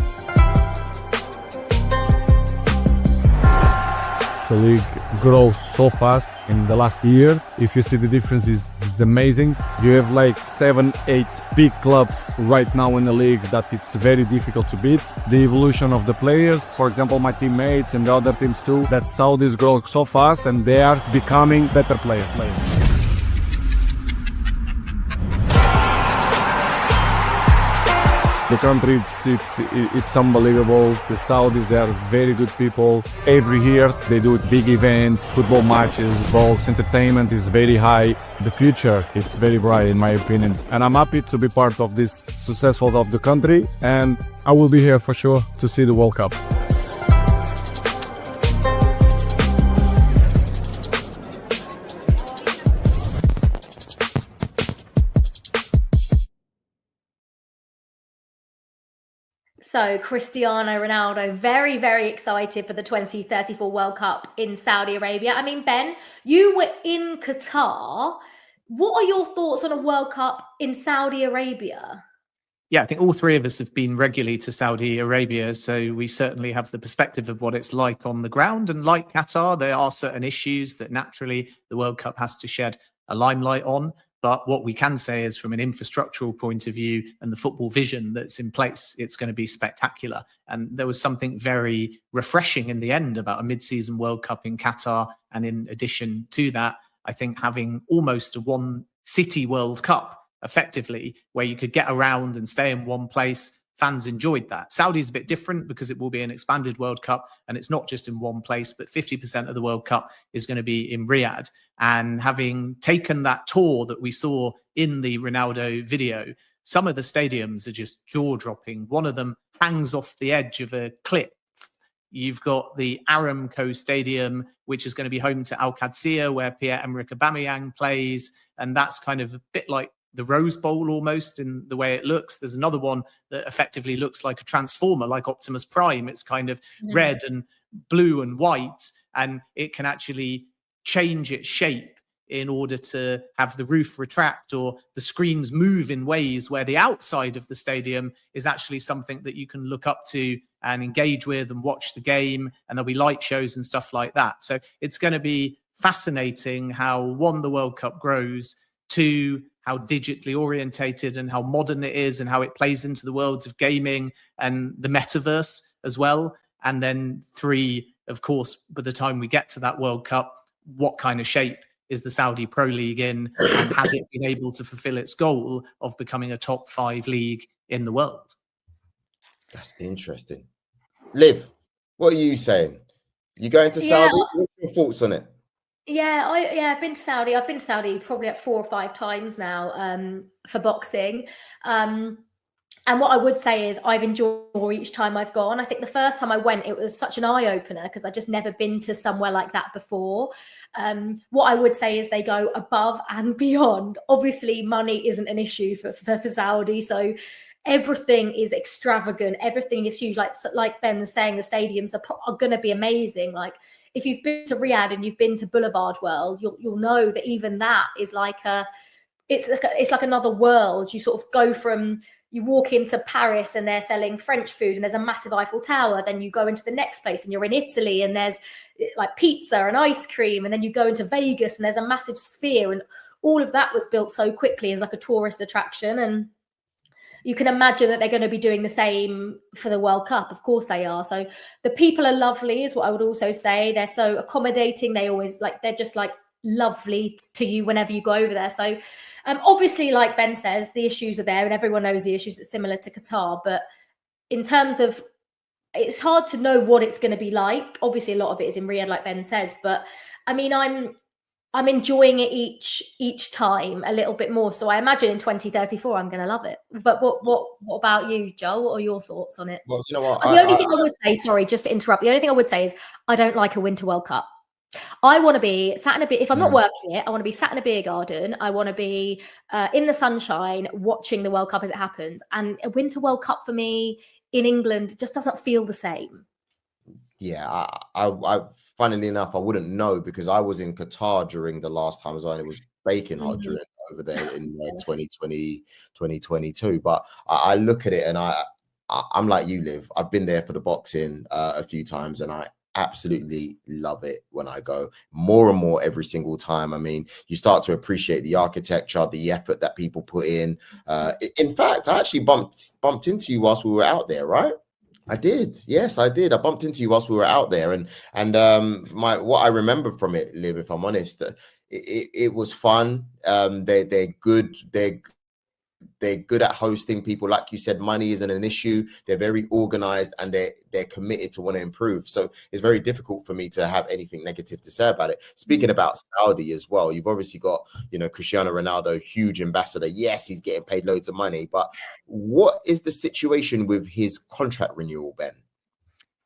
The league grows so fast in the last year. If you see the difference is amazing. You have like 7-8 big clubs right now in the league that it's very difficult to beat. The evolution of the players, for example, my teammates and the other teams too, that Saudis grow so fast and they are becoming better players. The country, it's unbelievable. The Saudis, they are very good people. Every year they do big events, football matches, balls, entertainment is very high. The future, it's very bright in my opinion. And I'm happy to be part of this successful of the country. And I will be here for sure to see the World Cup. So Cristiano Ronaldo, very, very excited for the 2034 World Cup in Saudi Arabia. I mean, Ben, you were in Qatar. What are your thoughts on a World Cup in Saudi Arabia? Yeah, I think all three of us have been regularly to Saudi Arabia, so we certainly have the perspective of what it's like on the ground. And like Qatar, there are certain issues that naturally the World Cup has to shed a limelight on. But what we can say is from an infrastructural point of view and the football vision that's in place, it's going to be spectacular. And there was something very refreshing in the end about a mid-season World Cup in Qatar. And in addition to that, I think having almost a one city World Cup effectively, where you could get around and stay in one place, fans enjoyed that. Saudi's a bit different because it will be an expanded World Cup and it's not just in one place, but 50% of the World Cup is going to be in Riyadh. And having taken that tour that we saw in the Ronaldo video, some of the stadiums are just jaw-dropping. One of them hangs off the edge of a cliff. You've got the Aramco Stadium, which is going to be home to Al Qadsiya, where Pierre-Emerick Aubameyang plays. And that's kind of a bit like the Rose Bowl almost in the way it looks. There's another one that effectively looks like a transformer, like Optimus Prime. It's kind of red and blue and white, and it can actually change its shape in order to have the roof retract or the screens move in ways where the outside of the stadium is actually something that you can look up to and engage with and watch the game. And there'll be light shows and stuff like that. So it's going to be fascinating how, one, the World Cup grows, two, how digitally orientated and how modern it is and how it plays into the worlds of gaming and the metaverse as well. And then three, of course, by the time we get to that World Cup, what kind of shape is the Saudi Pro League in, and has it been able to fulfill its goal of becoming a top 5 league in the world? That's interesting. Liv, what are you saying? You going to Saudi? What's your thoughts on it? I've been to Saudi. I've been to Saudi probably like 4 or 5 times now for boxing. And what I would say is I've enjoyed more each time I've gone. I think the first time I went, it was such an eye-opener because I'd just never been to somewhere like that before. What I would say is they go above and beyond. Obviously, money isn't an issue for Saudi, so everything is extravagant. Everything is huge. Like Ben was saying, the stadiums are going to be amazing. Like if you've been to Riyadh and you've been to Boulevard World, you'll know that even that is it's like another world. You sort of go from, you walk into Paris and they're selling French food and there's a massive Eiffel Tower. Then you go into the next place and you're in Italy and there's like pizza and ice cream. And then you go into Vegas and there's a massive sphere. And all of that was built so quickly as like a tourist attraction. And you can imagine that they're going to be doing the same for the World Cup. Of course they are. So the people are lovely is what I would also say. They're so accommodating. They always they're just like lovely to you whenever you go over there. So obviously, like Ben says, the issues are there and everyone knows the issues. It's similar to Qatar. But in terms of, it's hard to know what it's going to be like. Obviously, a lot of it is in Riyadh, like Ben says. But I mean, I'm enjoying it each time a little bit more. So I imagine in 2034, I'm going to love it. But what about you, Joel? What are your thoughts on it? Well, you know what? The only thing I would say, sorry, just to interrupt. The only thing I would say is I don't like a Winter World Cup. I want to be sat in if I'm not working it, I want to be sat in a beer garden. I want to be in the sunshine watching the World Cup as it happens. And a Winter World Cup for me in England just doesn't feel the same. Yeah, I funnily enough, I wouldn't know because I was in Qatar during the last time. It was baking hot during over there in 2020, 2022. But I look at it and I'm like you, Liv. I've been there for the boxing a few times and I absolutely love it when I go more and more every single time. I mean, you start to appreciate the architecture, the effort that people put in. In fact, I actually bumped into you whilst we were out there, right? I did. Yes, I did. I bumped into you whilst we were out there, and what I remember from it, Liv, if I'm honest, it was fun. They're good. They're good at hosting people. Like you said, money isn't an issue. They're very organized and they're committed to want to improve. So it's very difficult for me to have anything negative to say about it. Speaking about Saudi as well, you've obviously got, Cristiano Ronaldo, huge ambassador. Yes, he's getting paid loads of money, but what is the situation with his contract renewal, Ben?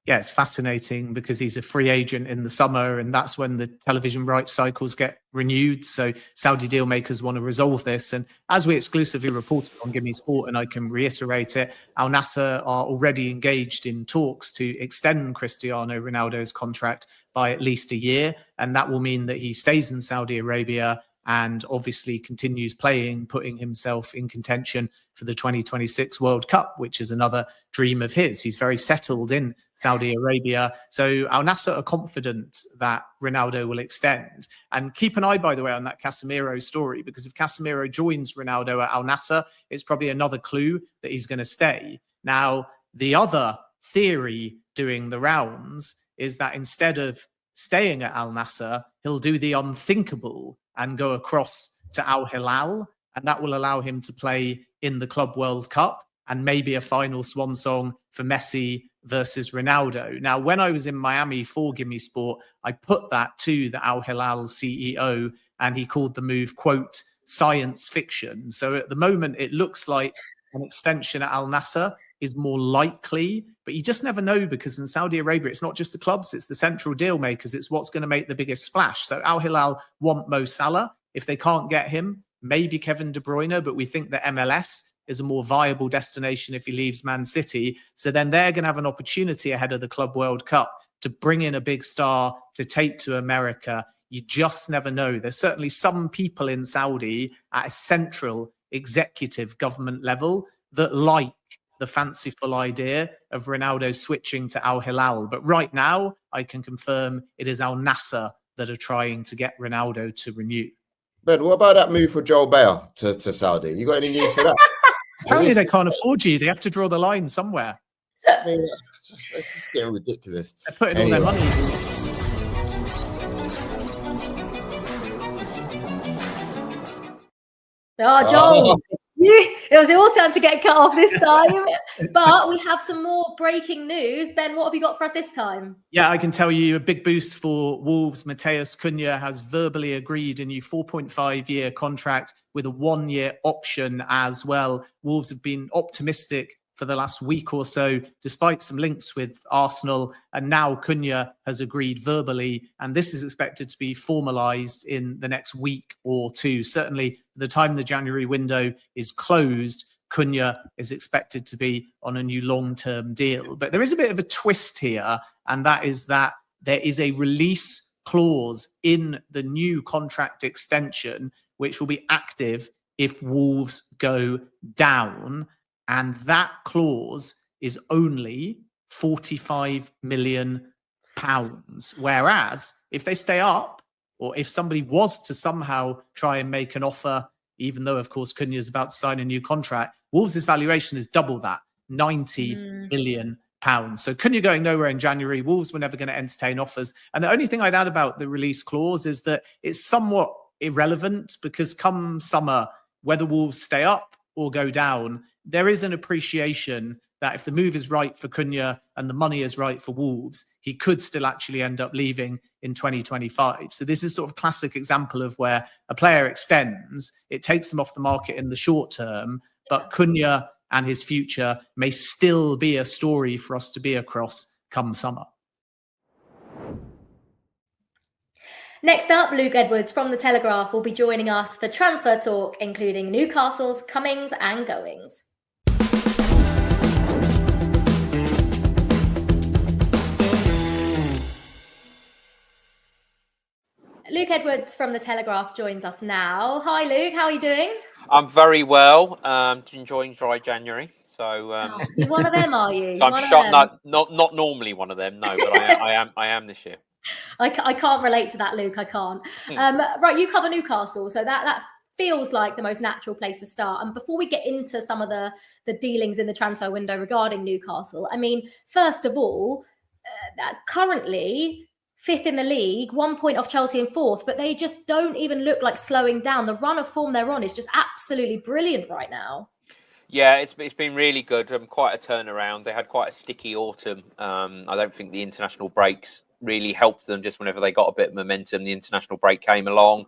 Yeah, it's fascinating because he's a free agent in the summer and that's when the television rights cycles get renewed. So Saudi deal makers want to resolve this. And as we exclusively reported on GiveMeSport, and I can reiterate it, Al Nassr are already engaged in talks to extend Cristiano Ronaldo's contract by at least a year. And that will mean that he stays in Saudi Arabia and obviously continues playing, putting himself in contention for the 2026 World Cup, which is another dream of his. He's very settled in Saudi Arabia. So Al Nassr are confident that Ronaldo will extend. And keep an eye, by the way, on that Casemiro story, because if Casemiro joins Ronaldo at Al Nassr, it's probably another clue that he's going to stay. Now, the other theory doing the rounds is that instead of staying at Al Nassr, he'll do the unthinkable and go across to Al Hilal, and that will allow him to play in the Club World Cup and maybe a final swan song for Messi versus Ronaldo. Now, when I was in Miami for GiveMeSport, I put that to the Al Hilal CEO and he called the move, quote, science fiction. So at the moment, it looks like an extension at Al Nassr is more likely, but you just never know because in Saudi Arabia, it's not just the clubs, it's the central deal makers. It's what's going to make the biggest splash. So Al Hilal want Mo Salah. If they can't get him, maybe Kevin De Bruyne, but we think that MLS is a more viable destination if he leaves Man City. So then they're going to have an opportunity ahead of the Club World Cup to bring in a big star to take to America. You just never know. There's certainly some people in Saudi at a central executive government level that like the fanciful idea of Ronaldo switching to Al Hilal. But right now, I can confirm it is Al Nassr that are trying to get Ronaldo to renew. Ben, what about that move for Joel Beya to Saudi? You got any news for that? Apparently they can't afford you. They have to draw the line somewhere. I mean, it's just getting ridiculous. They're putting all their money. Oh, Joel, It was your turn to get cut off this time. But we have some more breaking news. Ben, what have you got for us this time? Yeah, I can tell you a big boost for Wolves. Mateus Cunha has verbally agreed a new 4.5-year contract with a 1-year option as well. Wolves have been optimistic for the last week or so, despite some links with Arsenal. And now Cunha has agreed verbally, and this is expected to be formalised in the next week or two. Certainly, by the time the January window is closed, Cunha is expected to be on a new long-term deal. But there is a bit of a twist here, and that is that there is a release clause in the new contract extension, which will be active if Wolves go down. And that clause is only £45 million. Whereas if they stay up, or if somebody was to somehow try and make an offer, even though, of course, Cunha is about to sign a new contract, Wolves' valuation is double that, £90 million. So Cunha going nowhere in January, Wolves were never going to entertain offers. And the only thing I'd add about the release clause is that it's somewhat irrelevant, because come summer, whether Wolves stay up or go down, there is an appreciation that if the move is right for Cunha and the money is right for Wolves, he could still actually end up leaving in 2025. So this is sort of a classic example of where a player extends, it takes them off the market in the short term, but Cunha and his future may still be a story for us to be across come summer. Next up, Luke Edwards from the Telegraph will be joining us for transfer talk, including Newcastle's comings and goings. Luke Edwards from the Telegraph joins us now. Hi, Luke. How are you doing? I'm very well. Enjoying dry January. So you're one of them, are you? So I'm shocked. Not normally one of them. No, but I am this year. I can't relate to that, Luke. I can't. Right, you cover Newcastle, so that feels like the most natural place to start. And before we get into some of the dealings in the transfer window regarding Newcastle, I mean, first of all, currently 5th in the league, 1 point off Chelsea in 4th, but they just don't even look like slowing down. The run of form they're on is just absolutely brilliant right now. Yeah, it's been really good. Quite a turnaround. They had quite a sticky autumn. I don't think the international breaks really helped them. Just whenever they got a bit of momentum, the international break came along.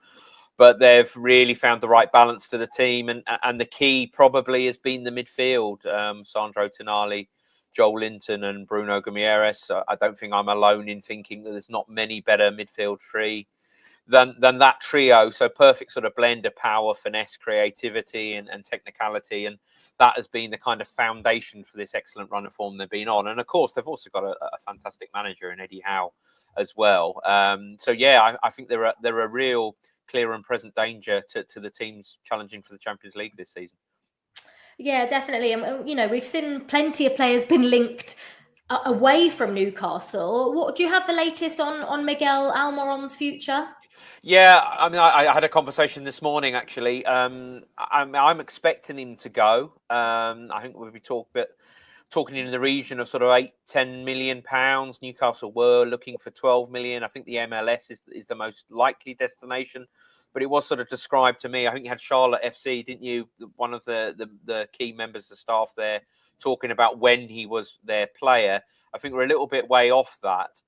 But they've really found the right balance to the team. And the key probably has been the midfield. Sandro Tonali, Joel Linton and Bruno Guimaraes. I don't think I'm alone in thinking that there's not many better midfield three than that trio. So perfect sort of blend of power, finesse, creativity and technicality. And that has been the kind of foundation for this excellent run of form they've been on. And of course, they've also got a fantastic manager in Eddie Howe as well. So yeah, I think they're a real clear and present danger to the teams challenging for the Champions League this season. Yeah, definitely. And, you know, we've seen plenty of players been linked away from Newcastle. What do you have the latest on Miguel Almiron's future? Yeah, I mean, I had a conversation this morning, actually. I'm expecting him to go. I think we'll be talking in the region of sort of £8-10 million. Newcastle were looking for 12 million. I think the MLS is the most likely destination. But it was sort of described to me. I think you had Charlotte FC, didn't you? One of the key members of staff there talking about when he was their player. I think we're a little bit way off that.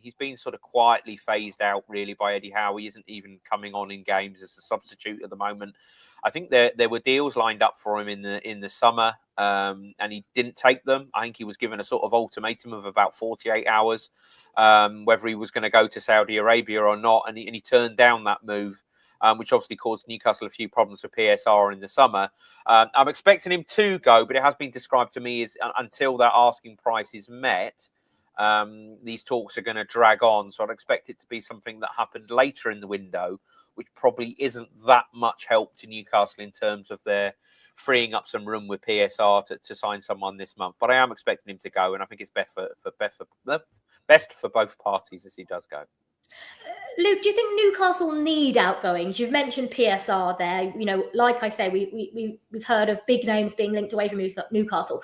He's been sort of quietly phased out, really, by Eddie Howe. He isn't even coming on in games as a substitute at the moment. I think there were deals lined up for him in the summer, and he didn't take them. I think he was given a sort of ultimatum of about 48 hours, whether he was going to go to Saudi Arabia or not, and he turned down that move. Which obviously caused Newcastle a few problems for PSR in the summer. I'm expecting him to go, but it has been described to me as until that asking price is met, these talks are going to drag on. So I'd expect it to be something that happened later in the window, which probably isn't that much help to Newcastle in terms of their freeing up some room with PSR to sign someone this month. But I am expecting him to go, and I think it's best for both parties as he does go. Luke, do you think Newcastle need outgoings? You've mentioned PSR there. You know, like I say, we've heard of big names being linked away from Newcastle.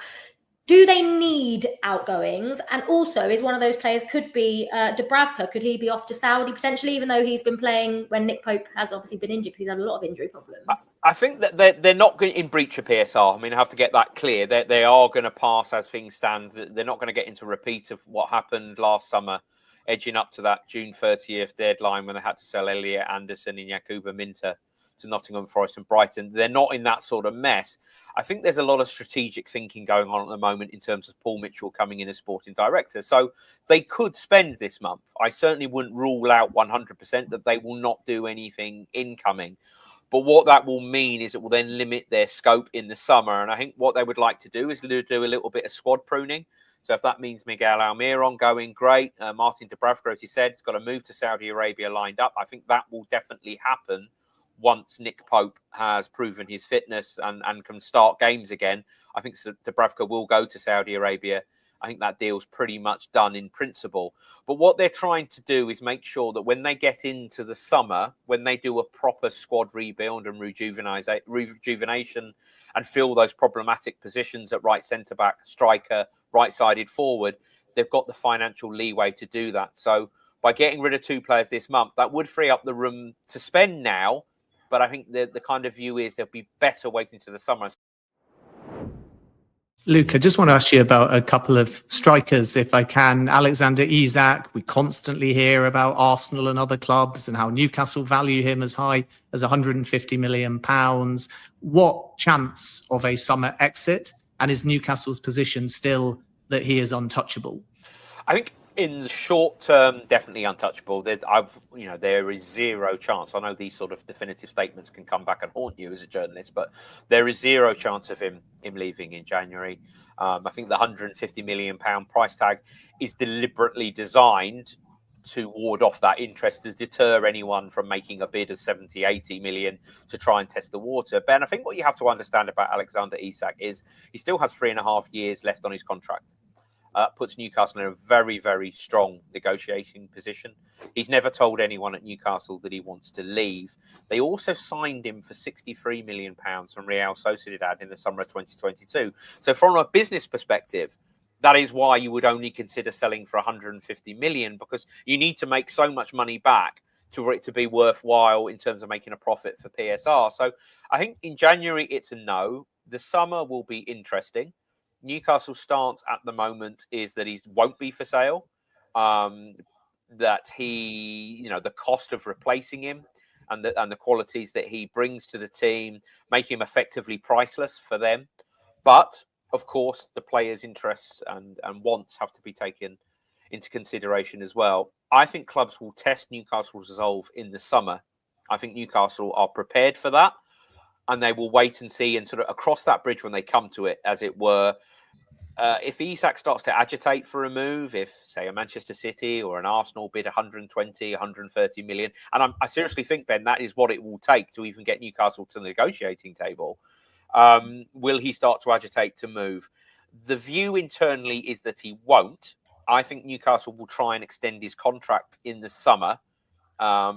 Do they need outgoings? And also, is one of those players, could be Dubravka, could he be off to Saudi potentially, even though he's been playing when Nick Pope has obviously been injured because he's had a lot of injury problems? I think that they're not going in breach of PSR. I mean, I have to get that clear. They are going to pass as things stand. They're not going to get into a repeat of what happened last summer, edging up to that June 30th deadline when they had to sell Elliot Anderson and Yakuba Minter to Nottingham Forest and Brighton. They're not in that sort of mess. I think there's a lot of strategic thinking going on at the moment in terms of Paul Mitchell coming in as sporting director. So they could spend this month. I certainly wouldn't rule out 100% that they will not do anything incoming. But what that will mean is it will then limit their scope in the summer. And I think what they would like to do is do a little bit of squad pruning. So if that means Miguel Almiron going, great. Martin Dubravka, as you said, has got to move to Saudi Arabia lined up. I think that will definitely happen once Nick Pope has proven his fitness and can start games again. I think Dubravka will go to Saudi Arabia. I think that deal's pretty much done in principle. But what they're trying to do is make sure that when they get into the summer, when they do a proper squad rebuild and rejuvenation and fill those problematic positions at right centre-back, striker, right-sided forward, they've got the financial leeway to do that. So by getting rid of 2 players this month, that would free up the room to spend now. But I think the kind of view is they'll be better waiting to the summer. Luke, I just want to ask you about a couple of strikers, if I can. Alexander Isak, we constantly hear about Arsenal and other clubs and how Newcastle value him as high as £150 million. What chance of a summer exit? And is Newcastle's position still that he is untouchable? I think in the short term, definitely untouchable. There is zero chance. I know these sort of definitive statements can come back and haunt you as a journalist, but there is zero chance of him leaving in January. I think the £150 million price tag is deliberately designed to ward off that interest, to deter anyone from making a bid of 70, 80 million to try and test the water. Ben, I think what you have to understand about Alexander Isak is he still has 3.5 years left on his contract. Puts Newcastle in a very, very strong negotiating position. He's never told anyone at Newcastle that he wants to leave. They also signed him for £63 million from Real Sociedad in the summer of 2022. So from a business perspective, that is why you would only consider selling for 150 million, because you need to make so much money back for it to be worthwhile in terms of making a profit for PSR. So I think in January, it's a no. The summer will be interesting. Newcastle's stance at the moment is that he won't be for sale, that the cost of replacing him and the qualities that he brings to the team make him effectively priceless for them. But, of course, the players' interests and wants have to be taken into consideration as well. I think clubs will test Newcastle's resolve in the summer. I think Newcastle are prepared for that. And they will wait and see and sort of across that bridge when they come to it, as it were. If Isak starts to agitate for a move, if, say, a Manchester City or an Arsenal bid 120, 130 million, and I seriously think, Ben, that is what it will take to even get Newcastle to the negotiating table. Will he start to agitate to move? The view internally is that he won't. I think Newcastle will try and extend his contract in the summer.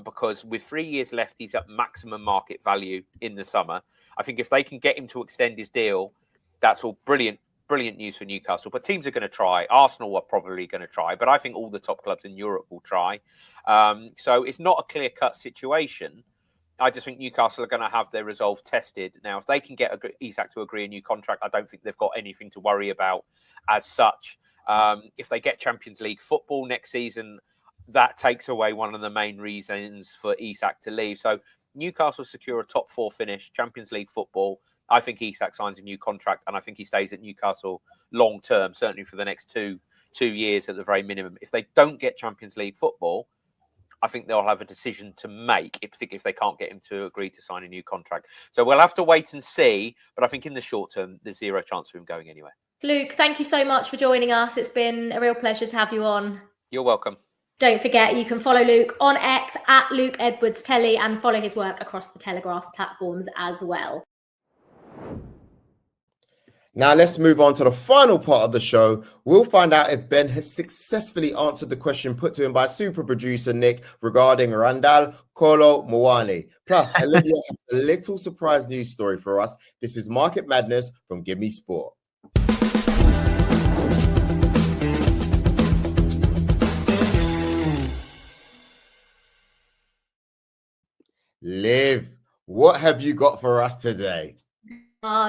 Because with 3 years left, he's at maximum market value in the summer. I think if they can get him to extend his deal, that's all brilliant news for Newcastle. But teams are going to try. Arsenal are probably going to try. But I think all the top clubs in Europe will try. So it's not a clear-cut situation. I just think Newcastle are going to have their resolve tested. Now, if they can get Isak to agree a new contract, I don't think they've got anything to worry about as such. If they get Champions League football next season, that takes away one of the main reasons for Isak to leave. So Newcastle secure a top 4 finish, Champions League football. I think Isak signs a new contract, and I think he stays at Newcastle long term, certainly for the next two years at the very minimum. If they don't get Champions League football, I think they'll have a decision to make, particularly if they can't get him to agree to sign a new contract. So we'll have to wait and see. But I think in the short term, there's zero chance of him going anywhere. Luke, thank you so much for joining us. It's been a real pleasure to have you on. You're welcome. Don't forget, you can follow Luke on X at Luke Edwards Telly and follow his work across the Telegraph platforms as well. Now let's move on to the final part of the show. We'll find out if Ben has successfully answered the question put to him by super producer Nick regarding Randall Kolo Muani. Plus, Olivia has a little surprise news story for us. This is Market Madness from GiveMeSport. Liv, what have you got for us today?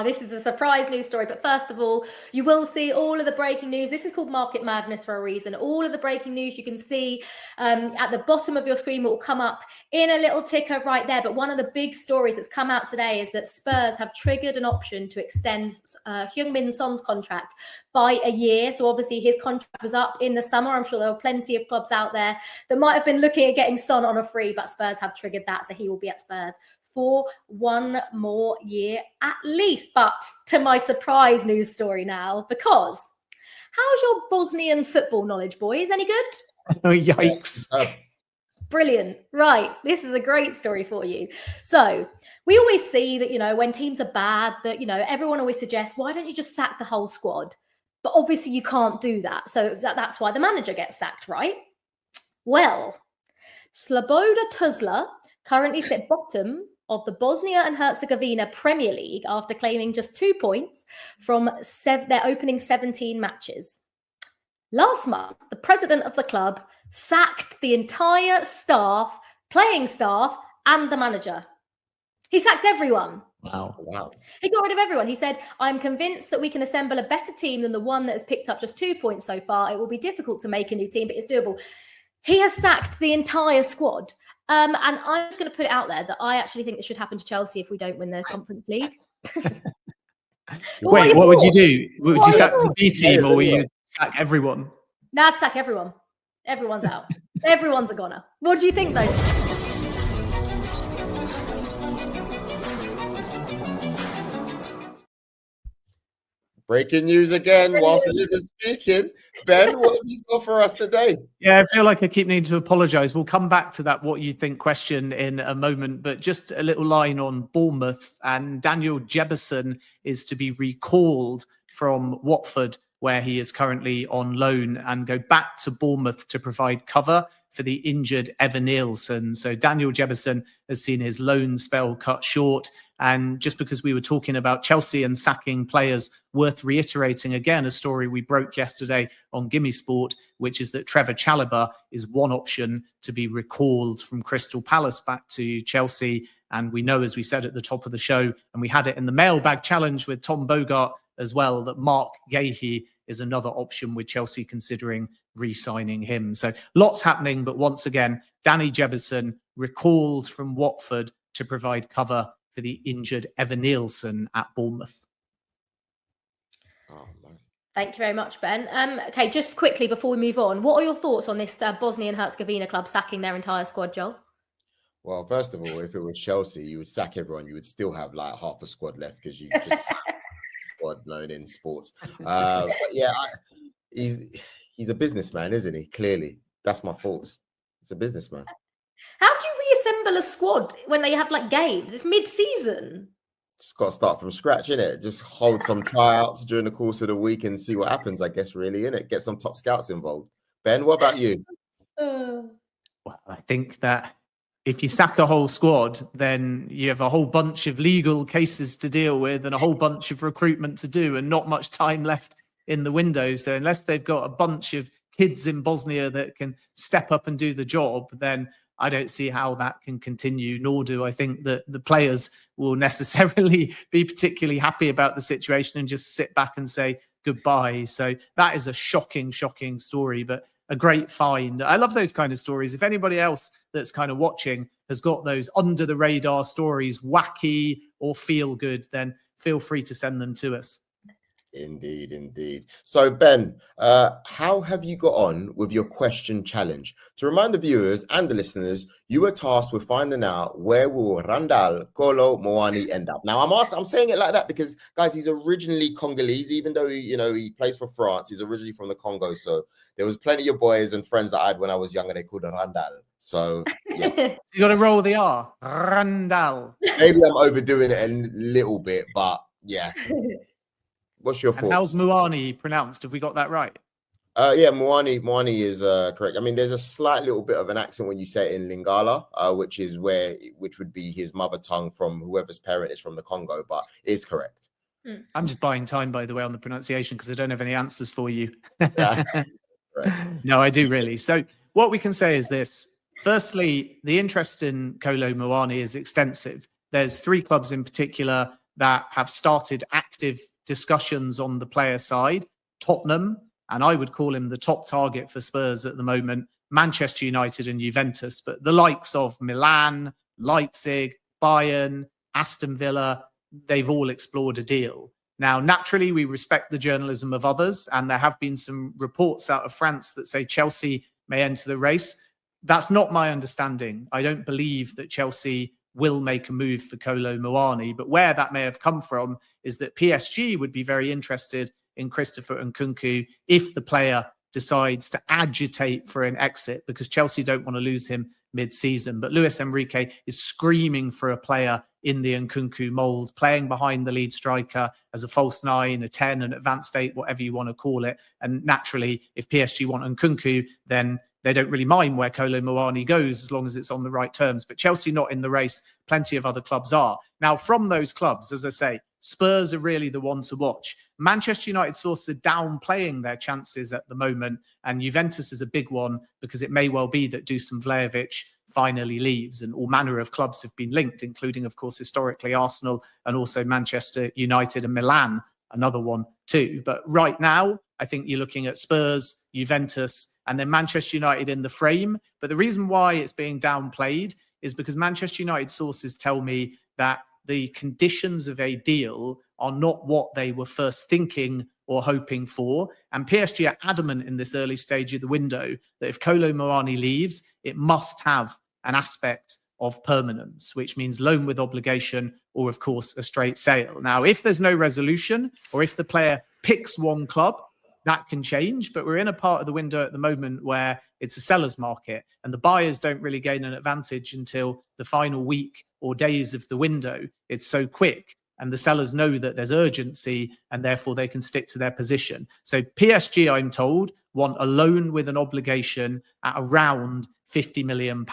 This is a surprise news story. But first of all, you will see all of the breaking news. This is called Market Madness for a reason. All of the breaking news you can see at the bottom of your screen will come up in a little ticker right there. But one of the big stories that's come out today is that Spurs have triggered an option to extend Heung-min Son's contract by a year. So obviously his contract was up in the summer. I'm sure there were plenty of clubs out there that might have been looking at getting Son on a free, but Spurs have triggered that. So he will be at Spurs for 1 more year at least. But to my surprise news story now, because how's your Bosnian football knowledge, boys? Any good? Oh, yikes. Brilliant. Right. This is a great story for you. So we always see that, you know, when teams are bad, that, you know, everyone always suggests, why don't you just sack the whole squad? But obviously you can't do that. So that's why the manager gets sacked, right? Well, Sloboda Tuzla currently sit bottom of the Bosnia and Herzegovina Premier League after claiming just 2 points from their opening 17 matches. Last month, the president of the club sacked the entire staff, playing staff, and the manager. He sacked everyone. Wow. He got rid of everyone. He said, I'm convinced that we can assemble a better team than the one that has picked up just 2 points so far. It will be difficult to make a new team, but it's doable. He has sacked the entire squad. And I'm just going to put it out there that I actually think this should happen to Chelsea if we don't win the Conference League. Wait, what would you do? Would you sack the B team or would you sack everyone? Nah, I'd sack everyone. Everyone's out. Everyone's a goner. What do you think, though? Breaking news again whilst Olivia's speaking. Ben, what have you got for us today? Yeah, I feel like I keep needing to apologise. We'll come back to that what you think question in a moment, but just a little line on Bournemouth, and Daniel Jebbison is to be recalled from Watford, where he is currently on loan, and go back to Bournemouth to provide cover for the injured Evan Nielsen. So Daniel Jebbison has seen his loan spell cut short. And just because we were talking about Chelsea and sacking players, worth reiterating again a story we broke yesterday on GiveMeSport, which is that Trevor Chalobah is one option to be recalled from Crystal Palace back to Chelsea. And we know, as we said at the top of the show, and we had it in the Mailbag challenge with Tom Bogert as well, that Mark Gahey is another option with Chelsea considering re-signing him. So lots happening, but once again, Danny Jebbison recalled from Watford to provide cover for the injured Evan Nielsen at Bournemouth. Oh, man. Thank you very much, Ben. Okay, just quickly before we move on, what are your thoughts on this Bosnia and Herzegovina club sacking their entire squad, Joel? Well, first of all, if it was Chelsea, you would sack everyone. You would still have like half a squad left because you just squad known in sports. But yeah, he's a businessman, isn't he? Clearly, that's my thoughts. He's a businessman. How do you reassemble a squad when they have like games? It's mid-season. Just got to start from scratch, innit? Just hold some tryouts during the course of the week and see what happens, I guess, really, innit? Get some top scouts involved. Ben, what about you? Well, I think that if you sack a whole squad, then you have a whole bunch of legal cases to deal with and a whole bunch of recruitment to do and not much time left in the window. So unless they've got a bunch of kids in Bosnia that can step up and do the job, then I don't see how that can continue, nor do I think that the players will necessarily be particularly happy about the situation and just sit back and say goodbye. So that is a shocking, shocking story, but a great find. I love those kind of stories. If anybody else that's kind of watching has got those under the radar stories, wacky or feel good, then feel free to send them to us. Indeed, indeed. So, Ben, how have you got on with your question challenge? To remind the viewers and the listeners, you were tasked with finding out where will Randall Kolo Moani end up. Now, I'm saying it like that because, guys, he's originally Congolese, even though he plays for France. He's originally from the Congo, so there was plenty of boys and friends that I had when I was younger. They called him Randall. So, yeah. You got to roll the R. Randall. Maybe I'm overdoing it a little bit, but yeah. What's your thoughts? And how's Moani pronounced? Have we got that right? Yeah, Moani is correct. I mean, there's a slight little bit of an accent when you say it in Lingala, which would be his mother tongue from whoever's parent is from the Congo, but it's correct. I'm just buying time, by the way, on the pronunciation because I don't have any answers for you. Right. No, I do really. So what we can say is this. Firstly, the interest in Kolo Muani is extensive. There's 3 clubs in particular that have started active discussions on the player side. Tottenham, and I would call him the top target for Spurs at the moment, Manchester United and Juventus, but the likes of Milan, Leipzig, Bayern, Aston Villa, they've all explored a deal. Now, naturally, we respect the journalism of others, and there have been some reports out of France that say Chelsea may enter the race. That's not my understanding. I don't believe that Chelsea will make a move for Kolo Muani, but where that may have come from is that PSG would be very interested in Christopher Nkunku if the player decides to agitate for an exit, because Chelsea don't want to lose him mid-season. But Luis Enrique is screaming for a player in the Nkunku mould, playing behind the lead striker as a false 9, a 10, an advanced 8, whatever you want to call it. And naturally, if PSG want Nkunku, then they don't really mind where Kolo Muani goes as long as it's on the right terms. But Chelsea not in the race. Plenty of other clubs are. Now, from those clubs, as I say, Spurs are really the one to watch. Manchester United sources are downplaying their chances at the moment, and Juventus is a big one because it may well be that Dusan Vlahovic finally leaves, and all manner of clubs have been linked, including, of course, historically Arsenal and also Manchester United and Milan, another one too. But right now, I think you're looking at Spurs, Juventus, and then Manchester United in the frame. But the reason why it's being downplayed is because Manchester United sources tell me that the conditions of a deal are not what they were first thinking or hoping for. And PSG are adamant in this early stage of the window that if Kolo Muani leaves, it must have an aspect of permanence, which means loan with obligation or, of course, a straight sale. Now, if there's no resolution or if the player picks one club, that can change, but we're in a part of the window at the moment where it's a seller's market and the buyers don't really gain an advantage until the final week or days of the window. It's so quick and the sellers know that there's urgency and therefore they can stick to their position. So PSG, I'm told, want a loan with an obligation at around £50 million,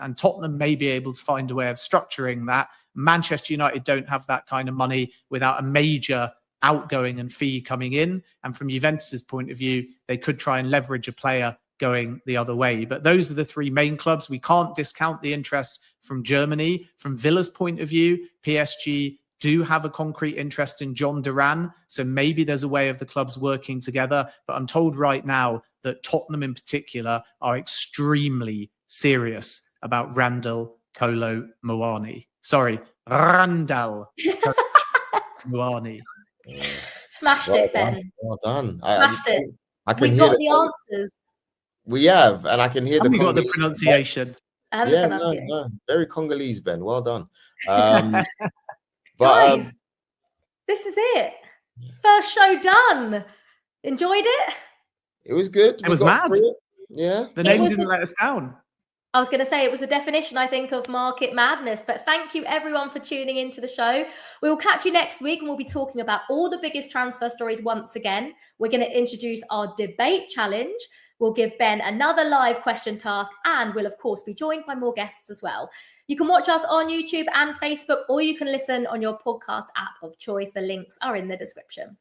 and Tottenham may be able to find a way of structuring that. Manchester United don't have that kind of money without a major outgoing and fee coming in. And from Juventus's point of view, they could try and leverage a player going the other way. But those are the 3 main clubs. We can't discount the interest from Germany. From Villa's point of view, PSG do have a concrete interest in John Duran. So maybe there's a way of the clubs working together. But I'm told right now that Tottenham in particular are extremely serious about Randall Kolo Muani. Sorry, Randall Kolo Muani. Smashed Well it, done. Ben. Well done. Smashed it. I can We've hear got the answers. We have, and I can hear And we got the Congolese. pronunciation. And Yeah, the no, pronunciation. no, very Congolese, Ben. Well done. But Guys, this is it. First show done. Enjoyed it? it was good. It was mad. Yeah. The name was didn't a- let us down. I was going to say it was the definition, I think, of market madness. But thank you, everyone, for tuning into the show. We will catch you next week and we'll be talking about all the biggest transfer stories once again. We're going to introduce our debate challenge. We'll give Ben another live question task and we'll, of course, be joined by more guests as well. You can watch us on YouTube and Facebook, or you can listen on your podcast app of choice. The links are in the description.